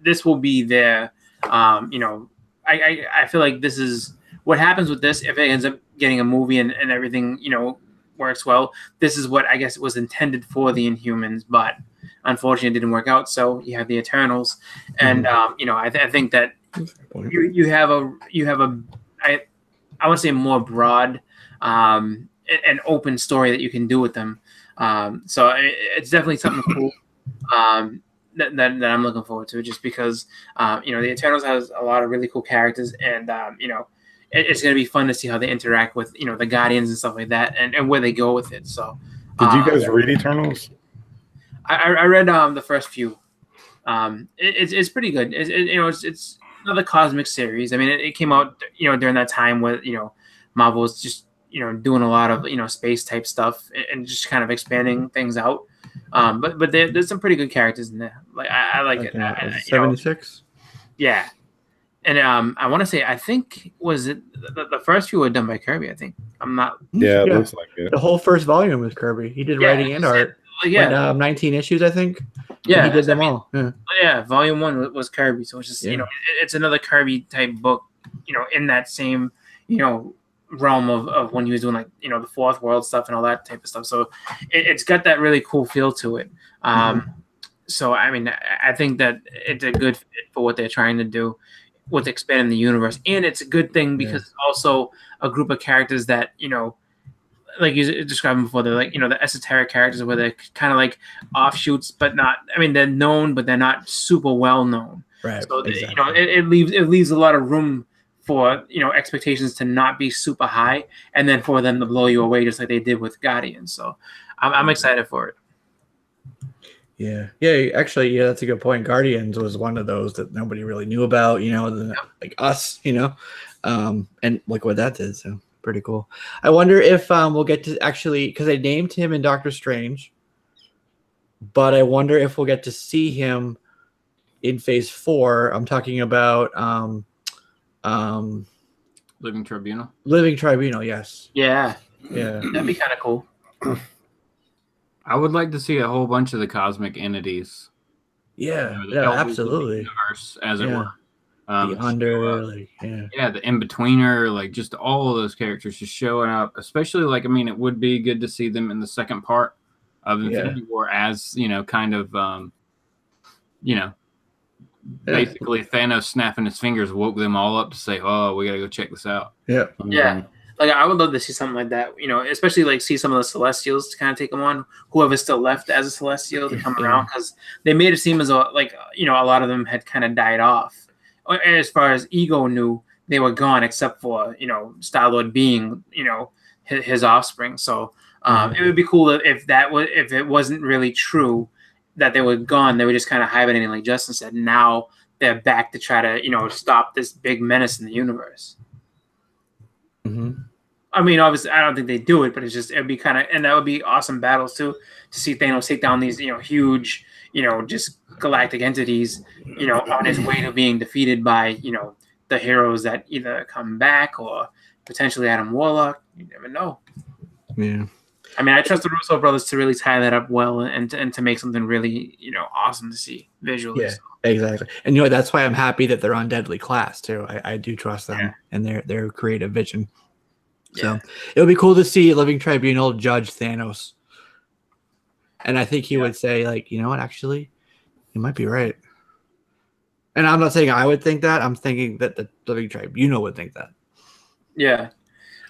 [SPEAKER 2] this will be their. I feel like this is what happens with this. If it ends up getting a movie and everything, you know, works well, this is what I guess it was intended for the Inhumans, but unfortunately it didn't work out. So you have the Eternals, and I think that you have a I want to say more broad and open story that you can do with them. So it's definitely something cool that I'm looking forward to, just because the Eternals has a lot of really cool characters, and it's going to be fun to see how they interact with the Guardians and stuff like that, and where they go with it. So
[SPEAKER 4] did you guys read Eternals?
[SPEAKER 2] I read the first few. It's pretty good. It's another cosmic series. I mean, it came out during that time where Marvel was just doing a lot of space type stuff and just kind of expanding things out. But there's some pretty good characters in there. Like I like it.
[SPEAKER 1] 76.
[SPEAKER 2] Yeah, and I want to say I think was it the first few were done by Kirby. I think I'm not.
[SPEAKER 4] Yeah, it looks like it.
[SPEAKER 1] The whole first volume was Kirby. He did writing and art.
[SPEAKER 2] Yeah,
[SPEAKER 1] 19 issues, I think.
[SPEAKER 2] Yeah,
[SPEAKER 1] he did them all.
[SPEAKER 2] Yeah, volume 1 was Kirby, so it's just it's another Kirby type book, in that same realm of when he was doing the Fourth World stuff and all that type of stuff. So it's got that really cool feel to it. So I mean, I think that it's a good fit for what they're trying to do with expanding the universe, and it's a good thing because it's also a group of characters that like you described before, they're like, the esoteric characters where they're kind of like offshoots, but not, I mean, they're known, but they're not super well known.
[SPEAKER 1] Right.
[SPEAKER 2] So, it leaves a lot of room for, expectations to not be super high, and then for them to blow you away just like they did with Guardians. So I'm excited for it.
[SPEAKER 1] Yeah. Actually, that's a good point. Guardians was one of those that nobody really knew about, like us, and look what that did. So pretty cool. I wonder if we'll get to actually, because they named him in Doctor Strange, but I wonder if we'll get to see him in Phase 4. I'm talking about
[SPEAKER 3] Living Tribunal.
[SPEAKER 1] Living Tribunal, yes.
[SPEAKER 2] Yeah.
[SPEAKER 1] That'd
[SPEAKER 2] be kind of cool.
[SPEAKER 3] I would like to see a whole bunch of the cosmic entities.
[SPEAKER 1] Yeah, absolutely.
[SPEAKER 3] Universe, as it were.
[SPEAKER 1] The under,
[SPEAKER 3] the in-betweener, like just all of those characters just showing up, especially it would be good to see them in the second part of Infinity War as, kind of, basically Thanos snapping his fingers woke them all up to say, oh, we got to go check this out.
[SPEAKER 1] Yeah.
[SPEAKER 2] Like, I would love to see something like that, especially see some of the Celestials to kind of take them on, whoever's still left as a Celestial to come around, because they made it seem as though, a lot of them had kind of died off. As far as Ego knew, they were gone, except for Star-Lord being his offspring. So it would be cool if it wasn't really true, that they were gone. They were just kind of hibernating, like Justin said. Now they're back to try to stop this big menace in the universe.
[SPEAKER 1] Mm-hmm.
[SPEAKER 2] I mean, obviously, I don't think they do it, but it'd be kind of, and that would be awesome battles too, to see Thanos take down these, huge, just galactic entities, on his way to being defeated by, the heroes that either come back or potentially Adam Warlock. You never know.
[SPEAKER 1] Yeah.
[SPEAKER 2] I mean, I trust the Russo brothers to really tie that up well and to make something really, awesome to see visually.
[SPEAKER 1] Yeah, exactly. And that's why I'm happy that they're on Deadly Class too. I do trust them and their creative vision. So it would be cool to see Living Tribunal judge Thanos. And I think he would say, like, you know what, actually, you might be right. And I'm not saying I would think that. I'm thinking that the Living Tribunal would think that.
[SPEAKER 2] Yeah.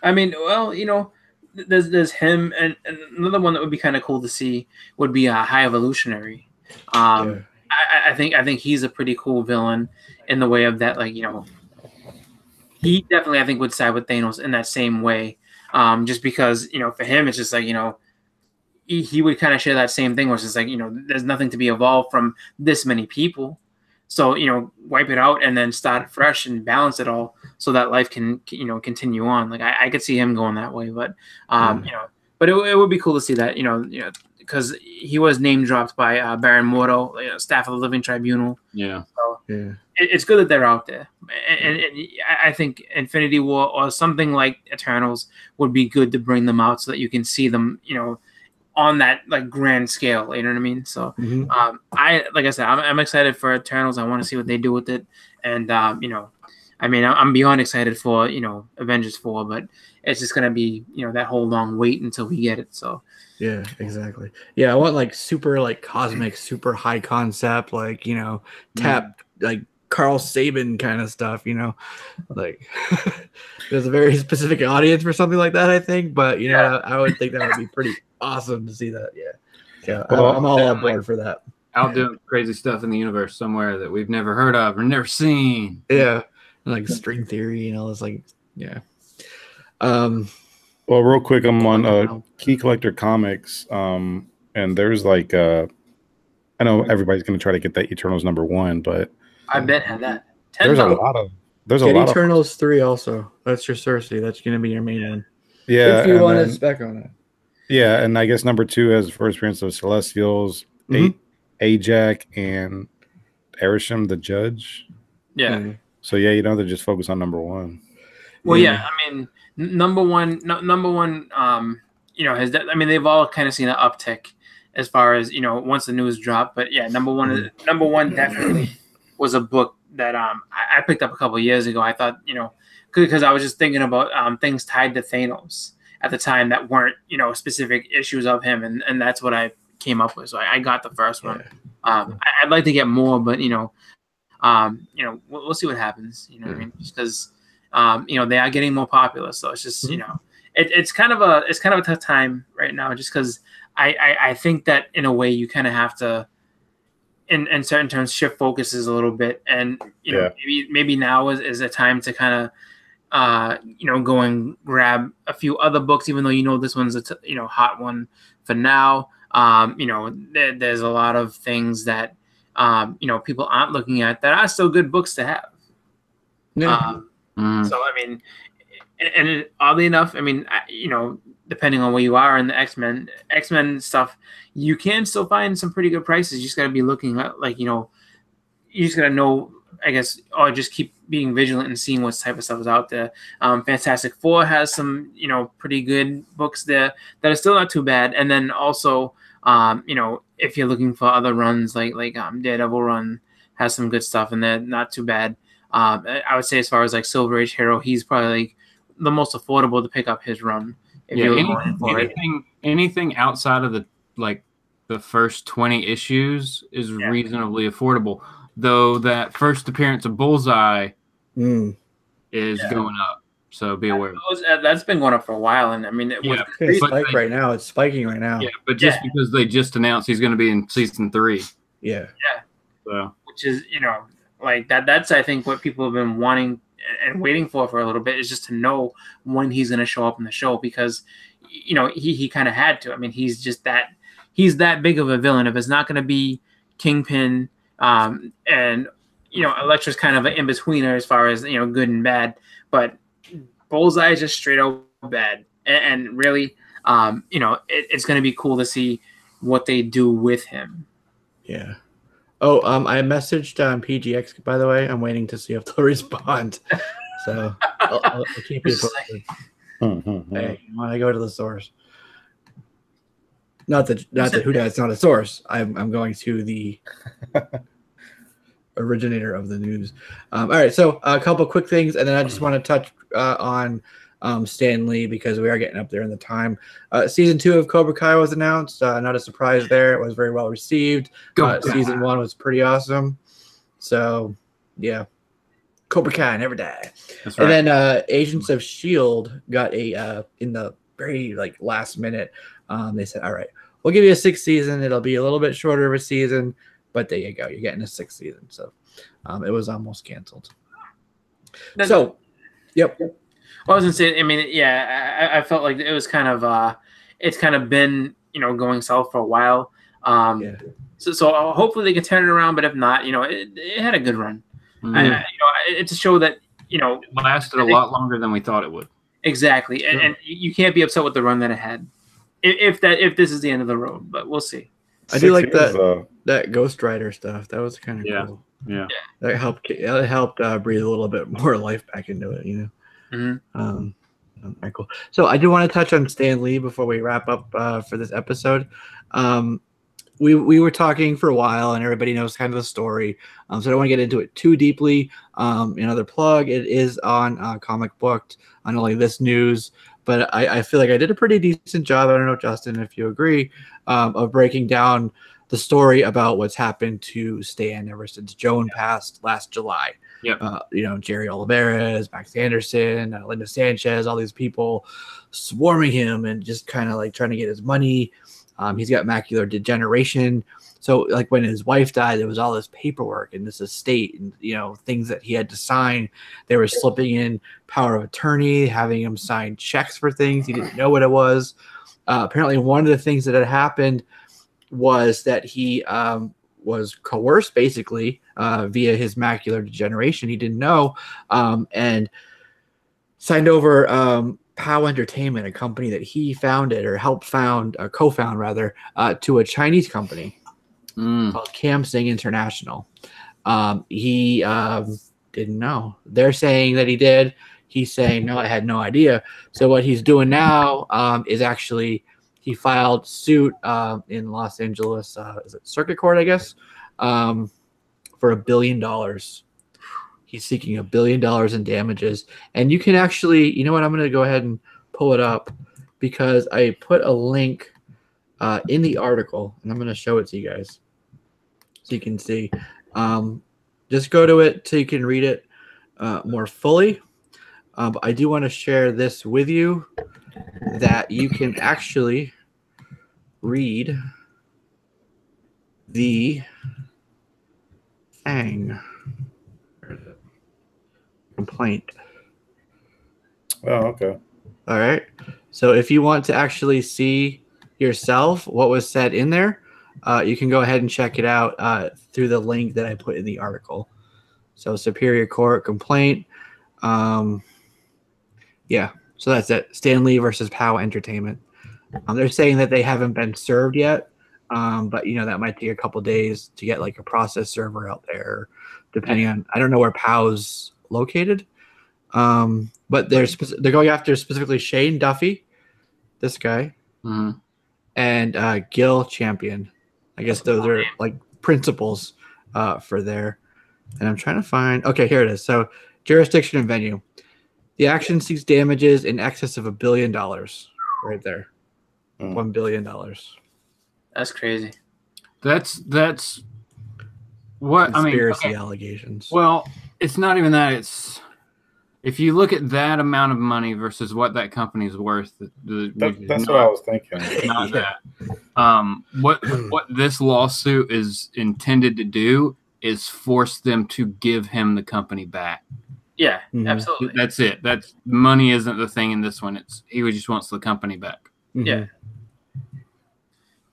[SPEAKER 2] I mean, well, there's him, and another one that would be kind of cool to see would be a High Evolutionary. I think he's a pretty cool villain in the way of that, like, he definitely, I think, would side with Thanos in that same way. Just because, for him, it's just like, he would kind of share that same thing where it's just like, there's nothing to be evolved from this many people. So, wipe it out and then start fresh and balance it all so that life can, continue on. Like, I could see him going that way, but, but it would be cool to see that, because he was name dropped by Baron Mordo, staff of the Living Tribunal.
[SPEAKER 3] Yeah.
[SPEAKER 2] So it's good that they're out there. And I think Infinity War or something like Eternals would be good to bring them out so that you can see them, on that like grand scale, you know what I mean? So, like I said, I'm excited for Eternals. I want to see what they do with it, and I mean, I'm beyond excited for Avengers 4, but it's just gonna be that whole long wait until we get it. So,
[SPEAKER 1] yeah, exactly. Yeah, I want like super like cosmic, super high concept, like tap like Carl Saban kind of stuff. Like there's a very specific audience for something like that, I think. But I would think that would be pretty awesome to see that. Yeah, well, I'm all on board for that.
[SPEAKER 3] Out doing crazy stuff in the universe somewhere that we've never heard of or never seen.
[SPEAKER 1] Yeah, like string theory, it's like
[SPEAKER 4] Well, real quick, I'm on Key Collector Comics, and there's like I know everybody's gonna try to get that Eternals #1, but
[SPEAKER 2] I bet had that.
[SPEAKER 4] There's a lot of
[SPEAKER 1] Eternals 3 also. That's your Cersei. That's gonna be your main one.
[SPEAKER 4] Yeah,
[SPEAKER 1] if you want to spec on it.
[SPEAKER 4] Yeah, and I guess #2 has the first appearance of Celestials, Ajak, and Erisham the Judge.
[SPEAKER 2] Yeah.
[SPEAKER 4] So yeah, they're just focused on #1.
[SPEAKER 2] Well, yeah, I mean, number one, I mean, they've all kind of seen an uptick as far as once the news dropped. But yeah, number one definitely was a book that I picked up a couple of years ago. I thought because I was just thinking about things tied to Thanos at the time that weren't specific issues of him, and that's what I came up with. So I got the first one. I'd like to get more, but we'll see what happens. What I mean? Just because they are getting more popular, so it's just it's kind of a tough time right now, just because I think that in a way you kind of have to in certain terms shift focuses a little bit, and maybe now is a time to kind of go and grab a few other books, even though this one's a hot one for now. There's a lot of things that people aren't looking at that are still good books to have. So I mean, and oddly enough, I mean, depending on where you are in the X-Men stuff, you can still find some pretty good prices. You just got to be looking at, like, you just got to know, I guess, or just keep being vigilant and seeing what type of stuff is out there. Fantastic Four has some, pretty good books there that are still not too bad. And then also, if you're looking for other runs, like Daredevil run has some good stuff, and they're not too bad. I would say as far as like Silver Age Hero, he's probably like the most affordable to pick up his run.
[SPEAKER 3] Anything outside of the first 20 issues is reasonably affordable. Though that first appearance of Bullseye is going up, so be aware.
[SPEAKER 2] That's been going up for a while, and I mean,
[SPEAKER 1] it's spiking right now.
[SPEAKER 3] Yeah, but just because they just announced he's going to be in season 3.
[SPEAKER 1] Yeah.
[SPEAKER 3] So,
[SPEAKER 2] which is like that's I think what people have been wanting and waiting for a little bit, is just to know when he's going to show up in the show, because he kind of had to. I mean, he's just that he's that big of a villain. If it's not going to be Kingpin, and Elektra's kind of an in-betweener as far as good and bad, but Bullseye is just straight out bad, and really, it's going to be cool to see what they do with him.
[SPEAKER 1] Yeah. Oh, I messaged PGX, by the way. I'm waiting to see if they'll respond. So I'll keep you posted. Hey, when I go to the source. Not that who that's not a source. I'm going to the originator of the news. All right, so a couple quick things, and then I just want to touch on Stan Lee because we are getting up there in the time. Season 2 of Cobra Kai was announced. Not a surprise there. It was very well received. Season 1 was pretty awesome. So, yeah. Cobra Kai never die. That's right. And then Agents of S.H.I.E.L.D. got in the very last minute. They said, all right, we'll give you a 6th season. It'll be a little bit shorter of a season, but there you go. You're getting a 6th season. So it was almost canceled. So, yep.
[SPEAKER 2] Well, I was gonna say, I mean, yeah, I felt like it was kind of, it's kind of been, going south for a while. So hopefully they can turn it around, but if not, it had a good run. It's a show that,
[SPEAKER 3] it lasted a lot longer than we thought it would.
[SPEAKER 2] Exactly, and you can't be upset with the run that it had. If this is the end of the road, but we'll see.
[SPEAKER 1] I do like that Ghost Rider stuff. That was kind of cool.
[SPEAKER 3] Yeah,
[SPEAKER 1] that helped breathe a little bit more life back into it. Very cool. So I do want to touch on Stan Lee before we wrap up for this episode. We were talking for a while, and everybody knows kind of the story. So I don't want to get into it too deeply. Another plug: it is on Comic Booked, on only this news. But I feel like I did a pretty decent job. I don't know, Justin, if you agree, of breaking down the story about what's happened to Stan ever since Joan passed last July.
[SPEAKER 3] Yep.
[SPEAKER 1] Jerry Olivares, Max Anderson, Linda Sanchez, all these people swarming him and just kind of trying to get his money. He's got macular degeneration. So when his wife died, there was all this paperwork and this estate and, things that he had to sign. They were slipping in power of attorney, having him sign checks for things. He didn't know what it was. Apparently one of the things that had happened was that he was coerced basically via his macular degeneration. He didn't know, and signed over POW Entertainment, a company that he founded or helped found, co-found rather, to a Chinese company called Cam Sing International. He didn't know. They're saying that he did. He's saying, no, I had no idea. So what he's doing now is actually he filed suit in Los Angeles, is it Circuit Court, I guess, for $1 billion. He's seeking $1 billion in damages. And you can actually, you know what, I'm going to go ahead and pull it up because I put a link in the article, and I'm going to show it to you guys so you can see. Just go to it so you can read it more fully. But I do want to share this with you that you can actually read the thing. Complaint.
[SPEAKER 4] Oh, okay.
[SPEAKER 1] All right. So if you want to actually see yourself what was said in there, you can go ahead and check it out through the link that I put in the article. So Superior Court complaint. Yeah. So that's it. Stan Lee versus POW Entertainment. They're saying that they haven't been served yet, but that might take a couple days to get a process server out there, depending on. I don't know where POW's located, but they're going after specifically Shane Duffy, this guy, and Gil Champion. I guess those are principals for there. And I'm trying to find. Okay, here it is. So jurisdiction and venue. The action seeks damages in excess of $1 billion. Right there. $1 billion.
[SPEAKER 2] That's crazy.
[SPEAKER 3] That's what
[SPEAKER 1] conspiracy allegations.
[SPEAKER 3] Well, it's not even that. It's if you look at that amount of money versus what that company's worth.
[SPEAKER 4] That's what I was thinking.
[SPEAKER 3] Not that. What this lawsuit is intended to do is force them to give him the company back.
[SPEAKER 2] Yeah, absolutely.
[SPEAKER 3] That's it. That's money isn't the thing in this one. He just wants the company back.
[SPEAKER 2] Yeah.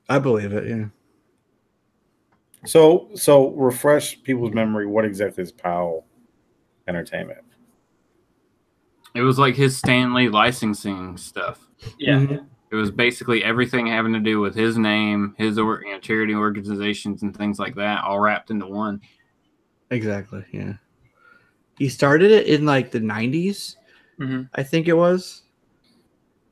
[SPEAKER 1] I believe it. Yeah.
[SPEAKER 4] So refresh people's memory. What exactly is POW Entertainment?
[SPEAKER 3] It was like his Stanley licensing stuff.
[SPEAKER 2] Yeah.
[SPEAKER 1] Mm-hmm.
[SPEAKER 3] It was basically everything having to do with his name, his charity organizations and things like that, all wrapped into one.
[SPEAKER 1] Exactly. Yeah. He started it in like the 90s, I think it was.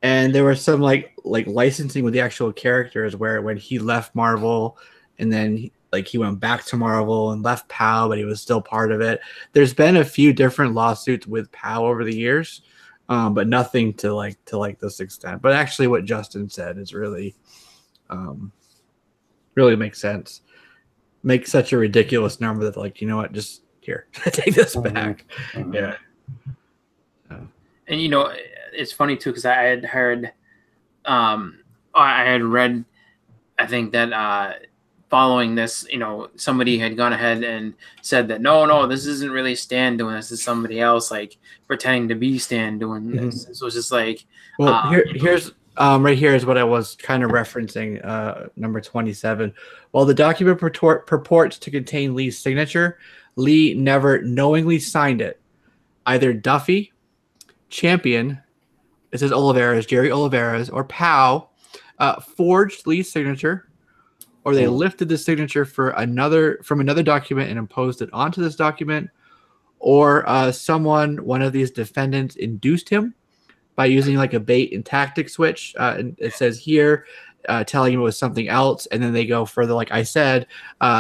[SPEAKER 1] And there was some like licensing with the actual characters where when he left Marvel and then he went back to Marvel and left POW, but he was still part of it. There's been a few different lawsuits with POW over the years, but nothing to this extent. But actually, what Justin said is really, really makes sense. Make such a ridiculous number that you know what, just here, take this back. Yeah.
[SPEAKER 2] And it's funny too because I had heard, I had read, I think that following this, somebody had gone ahead and said that no, this isn't really Stan doing this. It's somebody else like pretending to be Stan doing this. So it's just like,
[SPEAKER 1] well, here's right here is what I was kind of referencing. Number 27. While the document purports to contain Lee's signature, Lee never knowingly signed it. Either Duffy, Champion, it says Oliveras, Jerry Oliveras, or POW forged Lee's signature, or they lifted the signature from another document and imposed it onto this document, or one of these defendants induced him by using like a bait and tactic switch. And it says here, telling him it was something else, and then they go further. Like I said,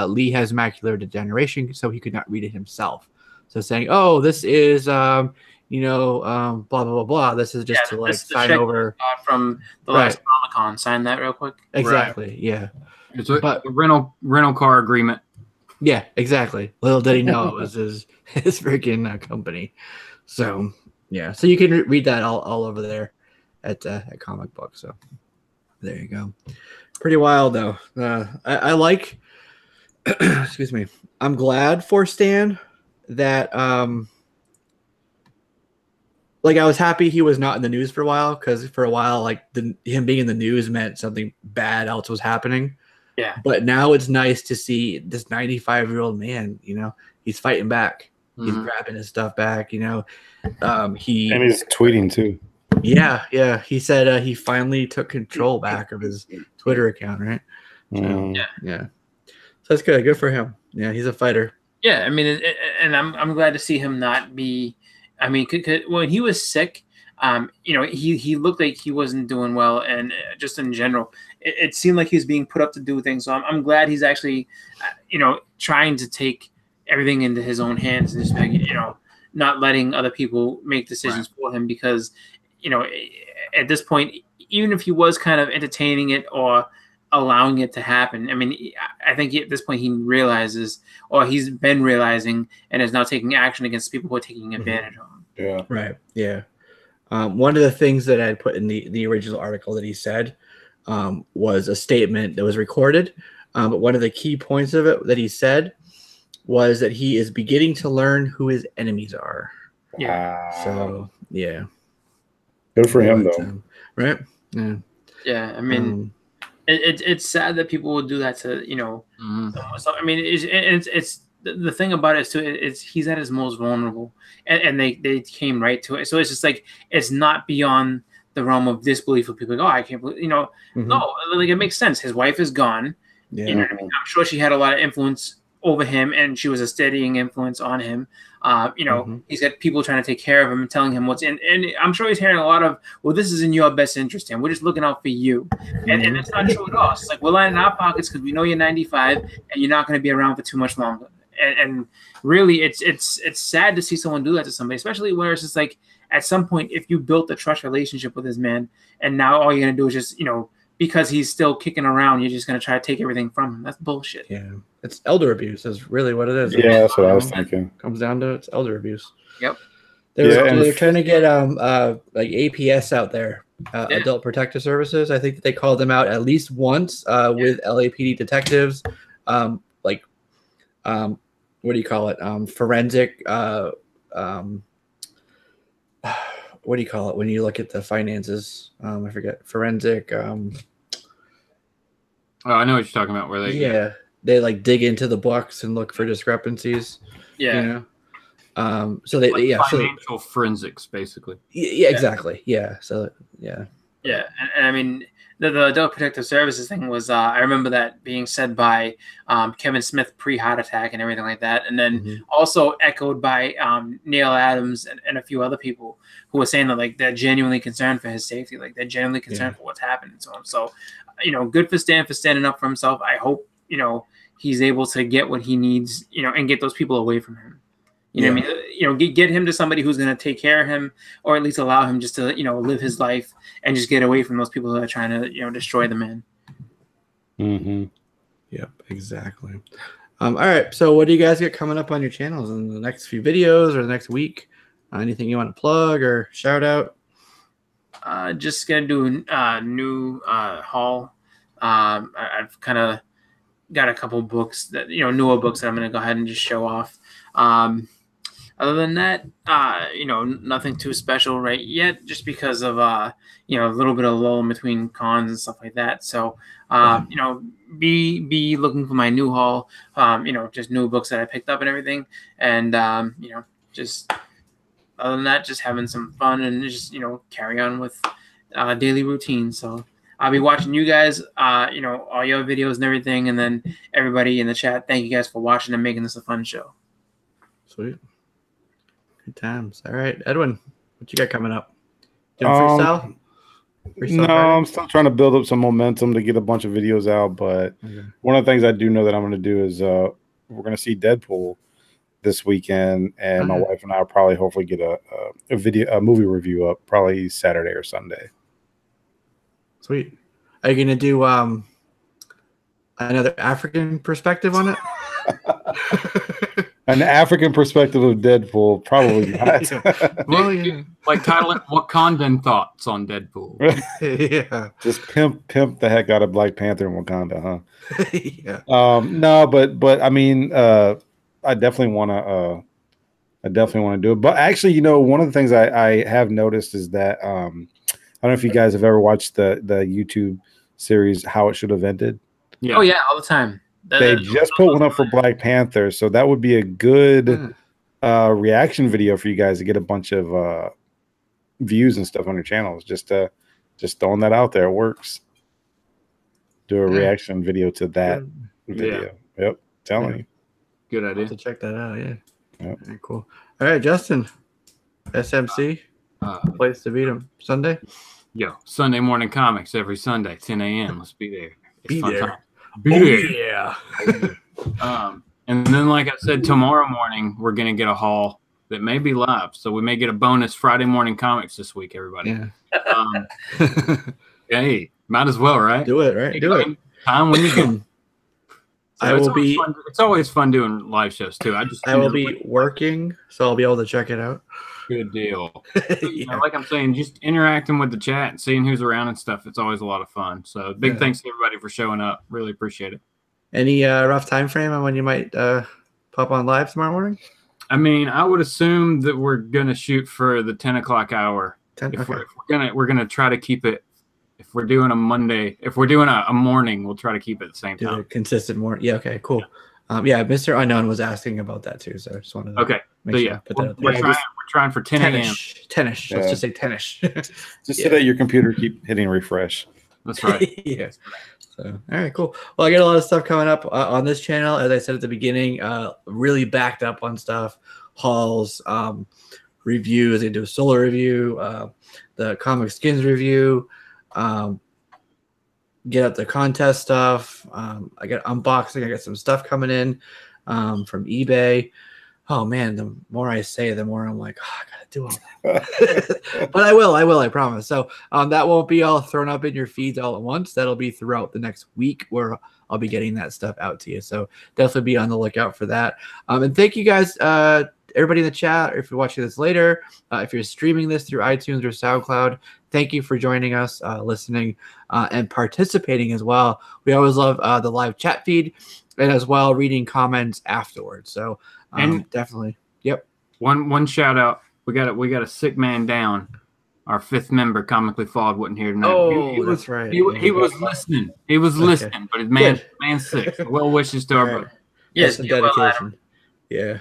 [SPEAKER 1] Lee has macular degeneration, so he could not read it himself. So saying, "Oh, this is blah blah blah blah. This is just to sign over
[SPEAKER 2] from the last Comic-Con. Sign that real quick."
[SPEAKER 1] Exactly.
[SPEAKER 2] Right.
[SPEAKER 1] Yeah.
[SPEAKER 3] It's a rental car agreement.
[SPEAKER 1] Yeah, exactly. Little did he know it was his freaking company. So yeah, so you can read that all over there at Comic Book. So there you go. Pretty wild though. I like. Excuse me. I'm glad for Stan that I was happy he was not in the news for a while, because for a while him being in the news meant something bad else was happening.
[SPEAKER 2] Yeah.
[SPEAKER 1] But now it's nice to see this 95-year-old man, he's fighting back. He's grabbing his stuff back, and he's
[SPEAKER 4] tweeting too.
[SPEAKER 1] Yeah. He said he finally took control back of his Twitter account, right? So, yeah. So that's good. Good for him. Yeah, he's a fighter.
[SPEAKER 2] Yeah, I mean, and I'm glad to see him not be. I mean, when he was sick, he looked like he wasn't doing well, and just in general, it seemed like he was being put up to do things. So I'm glad he's actually, trying to take everything into his own hands and just not letting other people make decisions for him, because, at this point, even if he was kind of entertaining it or allowing it to happen, I mean, I think at this point he realizes, or he's been realizing, and is now taking action against people who are taking advantage of him.
[SPEAKER 4] Yeah.
[SPEAKER 1] Right. Yeah. One of the things that I put in the original article that he said was a statement that was recorded. But one of the key points of it that he said was that he is beginning to learn who his enemies are.
[SPEAKER 2] Yeah.
[SPEAKER 1] So, yeah.
[SPEAKER 4] Good for him, though.
[SPEAKER 1] Right? Yeah.
[SPEAKER 2] Yeah. I mean, it's sad that people would do that to, So, I mean, it's the thing about it too. It's he's at his most vulnerable, and they came right to it. So it's just like, it's not beyond the realm of disbelief of people. Like, oh, I can't believe, no, like it makes sense. His wife is gone.
[SPEAKER 1] Yeah.
[SPEAKER 2] You know what I mean? I'm sure she had a lot of influence over him, and she was a steadying influence on him. He's got people trying to take care of him and telling him what's in, and I'm sure he's hearing a lot of, well, this is in your best interest, and we're just looking out for you. And it's not true at all. It's like, we're lying in our pockets because we know you're 95 and you're not going to be around for too much longer. And really, it's sad to see someone do that to somebody, especially where it's just like, at some point, if you built a trust relationship with this man, and now all you're going to do is just, because he's still kicking around, you're just going to try to take everything from him. That's bullshit.
[SPEAKER 1] Yeah. It's elder abuse is really what it is.
[SPEAKER 4] Yeah, that's what I was thinking.
[SPEAKER 1] Comes down to it's elder abuse.
[SPEAKER 2] Yep.
[SPEAKER 1] They're trying to get like APS out there, Adult Protective Services. I think that they called them out at least once with LAPD detectives. What do you call it? Forensic. What do you call it when you look at the finances? I forget. Forensic.
[SPEAKER 3] Oh, I know what you're talking about. Where
[SPEAKER 1] they like dig into the books and look for discrepancies.
[SPEAKER 2] Yeah.
[SPEAKER 1] You know, so they
[SPEAKER 3] like financial forensics, basically.
[SPEAKER 1] Yeah, exactly. Yeah. So yeah.
[SPEAKER 2] Yeah, and I mean the Adult Protective Services thing was I remember that being said by Kevin Smith pre-heart attack and everything like that, and then also echoed by Neil Adams and a few other people who were saying that like they're genuinely concerned for his safety, like they're genuinely concerned for what's happening to him. So, good for Stan for standing up for himself. I hope he's able to get what he needs, and get those people away from him. What I mean? Get him to somebody who's going to take care of him, or at least allow him just to, live his life and just get away from those people who are trying to, destroy the man.
[SPEAKER 4] Mm-hmm.
[SPEAKER 1] Yep, exactly. All right. So what do you guys get coming up on your channels in the next few videos or the next week? Anything you want to plug or shout out?
[SPEAKER 2] Just going to do a new haul. I've kind of got a couple books that, newer books that I'm going to go ahead and just show off. Other than that, nothing too special right yet, just because of, a little bit of lull in between cons and stuff like that. So, be looking for my new haul, just new books that I picked up and everything. And, just other than that, just having some fun and just, carry on with daily routine. So I'll be watching you guys, all your videos and everything. And then everybody in the chat, thank you guys for watching and making this a fun show.
[SPEAKER 1] Sweet. Good times. All right, Edwin, what you got coming up? Doing freestyle?
[SPEAKER 4] No, I'm still trying to build up some momentum to get a bunch of videos out. But one of the things I do know that I'm going to do is we're going to see Deadpool this weekend, and my wife and I will probably hopefully get a movie review up probably Saturday or Sunday.
[SPEAKER 1] Sweet. Are you going to do another African perspective on it?
[SPEAKER 4] An African perspective of Deadpool, probably not.
[SPEAKER 1] Well, yeah.
[SPEAKER 3] Like title it Wakandan thoughts on Deadpool.
[SPEAKER 1] Yeah.
[SPEAKER 4] Just pimp the heck out of Black Panther and Wakanda, huh?
[SPEAKER 1] Yeah.
[SPEAKER 4] No, but I mean, I definitely want to do it. But actually, one of the things I have noticed is that I don't know if you guys have ever watched the YouTube series How It Should Have Ended.
[SPEAKER 2] Yeah. Oh yeah, all the time.
[SPEAKER 4] They just put one up for Black Panther, so that would be a good reaction video for you guys to get a bunch of views and stuff on your channels. Just throwing that out there. It works. Do a reaction video to that video. Yep, telling you.
[SPEAKER 3] Good idea.
[SPEAKER 1] I'll have to check that out. Yeah.
[SPEAKER 4] Yep.
[SPEAKER 1] Very cool. All right, Justin. SMC. Place to beat him Sunday.
[SPEAKER 3] Yo, Sunday morning comics every Sunday, 10 a.m. Let's be there. It's fun time.
[SPEAKER 1] Yeah.
[SPEAKER 3] And then, like I said, tomorrow morning we're gonna get a haul that may be live, so we may get a bonus Friday morning comics this week, everybody.
[SPEAKER 1] Yeah.
[SPEAKER 3] Hey, might as well, right?
[SPEAKER 1] Do it, right? Do it.
[SPEAKER 3] Time when you can. So it's always fun doing live shows too. I will
[SPEAKER 1] be working, so I'll be able to check it out.
[SPEAKER 3] Good deal. Like I'm saying, just interacting with the chat and seeing who's around and stuff. It's always a lot of fun. So big thanks to everybody for showing up. Really appreciate it. Any
[SPEAKER 1] rough time frame on when you might pop on live tomorrow morning?
[SPEAKER 3] I mean, I would assume that we're gonna shoot for the 10 o'clock hour. We're gonna try to keep it. If we're doing a Monday, if we're doing a morning, we'll try to keep it at the same time.
[SPEAKER 1] Consistent morning. Yeah. Okay. Cool. Mr. Unknown was asking about that too, so I just wanted to put that out there.
[SPEAKER 3] We're trying for 10 a.m.
[SPEAKER 1] 10ish. Let's just say 10ish.
[SPEAKER 4] Just so that your computer keep hitting refresh.
[SPEAKER 3] That's right.
[SPEAKER 1] Yeah. So, all right, cool. Well, I got a lot of stuff coming up on this channel. As I said at the beginning, really backed up on stuff, hauls, reviews. I do a solo review, the comic skins review, get out the contest stuff. I got unboxing. I got some stuff coming in from eBay. Oh man, the more I say, the more I'm like, I gotta do all that. But I will, I promise. So that won't be all thrown up in your feeds all at once. That'll be throughout the next week where I'll be getting that stuff out to you. So definitely be on the lookout for that. And thank you guys, everybody in the chat, or if you're watching this later, if you're streaming this through iTunes or SoundCloud, thank you for joining us, listening, and participating as well. We always love the live chat feed, and as well reading comments afterwards. So
[SPEAKER 3] and
[SPEAKER 1] definitely, yep.
[SPEAKER 3] One shout out. We got a sick man down. our fifth member, Comically Flawed, wasn't here tonight.
[SPEAKER 1] Oh, that's right.
[SPEAKER 3] He was listening. He was listening, but his man sick. So well wishes to our brother.
[SPEAKER 2] Yes,
[SPEAKER 1] some
[SPEAKER 2] get well,
[SPEAKER 1] dedication. Yeah.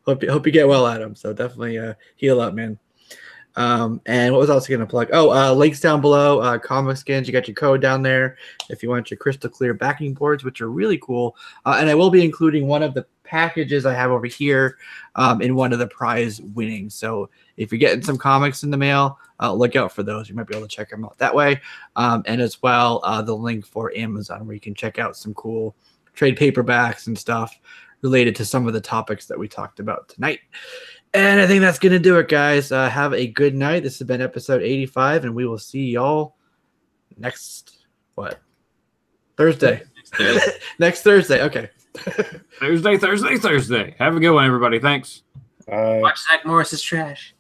[SPEAKER 1] Hope you get well, Adam. So definitely heal up, man. And what was I also going to plug? Oh, links down below. Comic Skins, you got your code down there if you want your crystal clear backing boards, which are really cool. And I will be including one of the packages I have over here in one of the prize winnings. So if you're getting some comics in the mail, look out for those. You might be able to check them out that way. And as well, the link for Amazon where you can check out some cool trade paperbacks and stuff related to some of the topics that we talked about tonight. And I think that's going to do it, guys. Have a good night. This has been episode 85, and we will see y'all next, Thursday. Next Thursday. Okay.
[SPEAKER 3] Thursday. Have a good one, everybody. Thanks.
[SPEAKER 2] Watch Zach Morris's trash.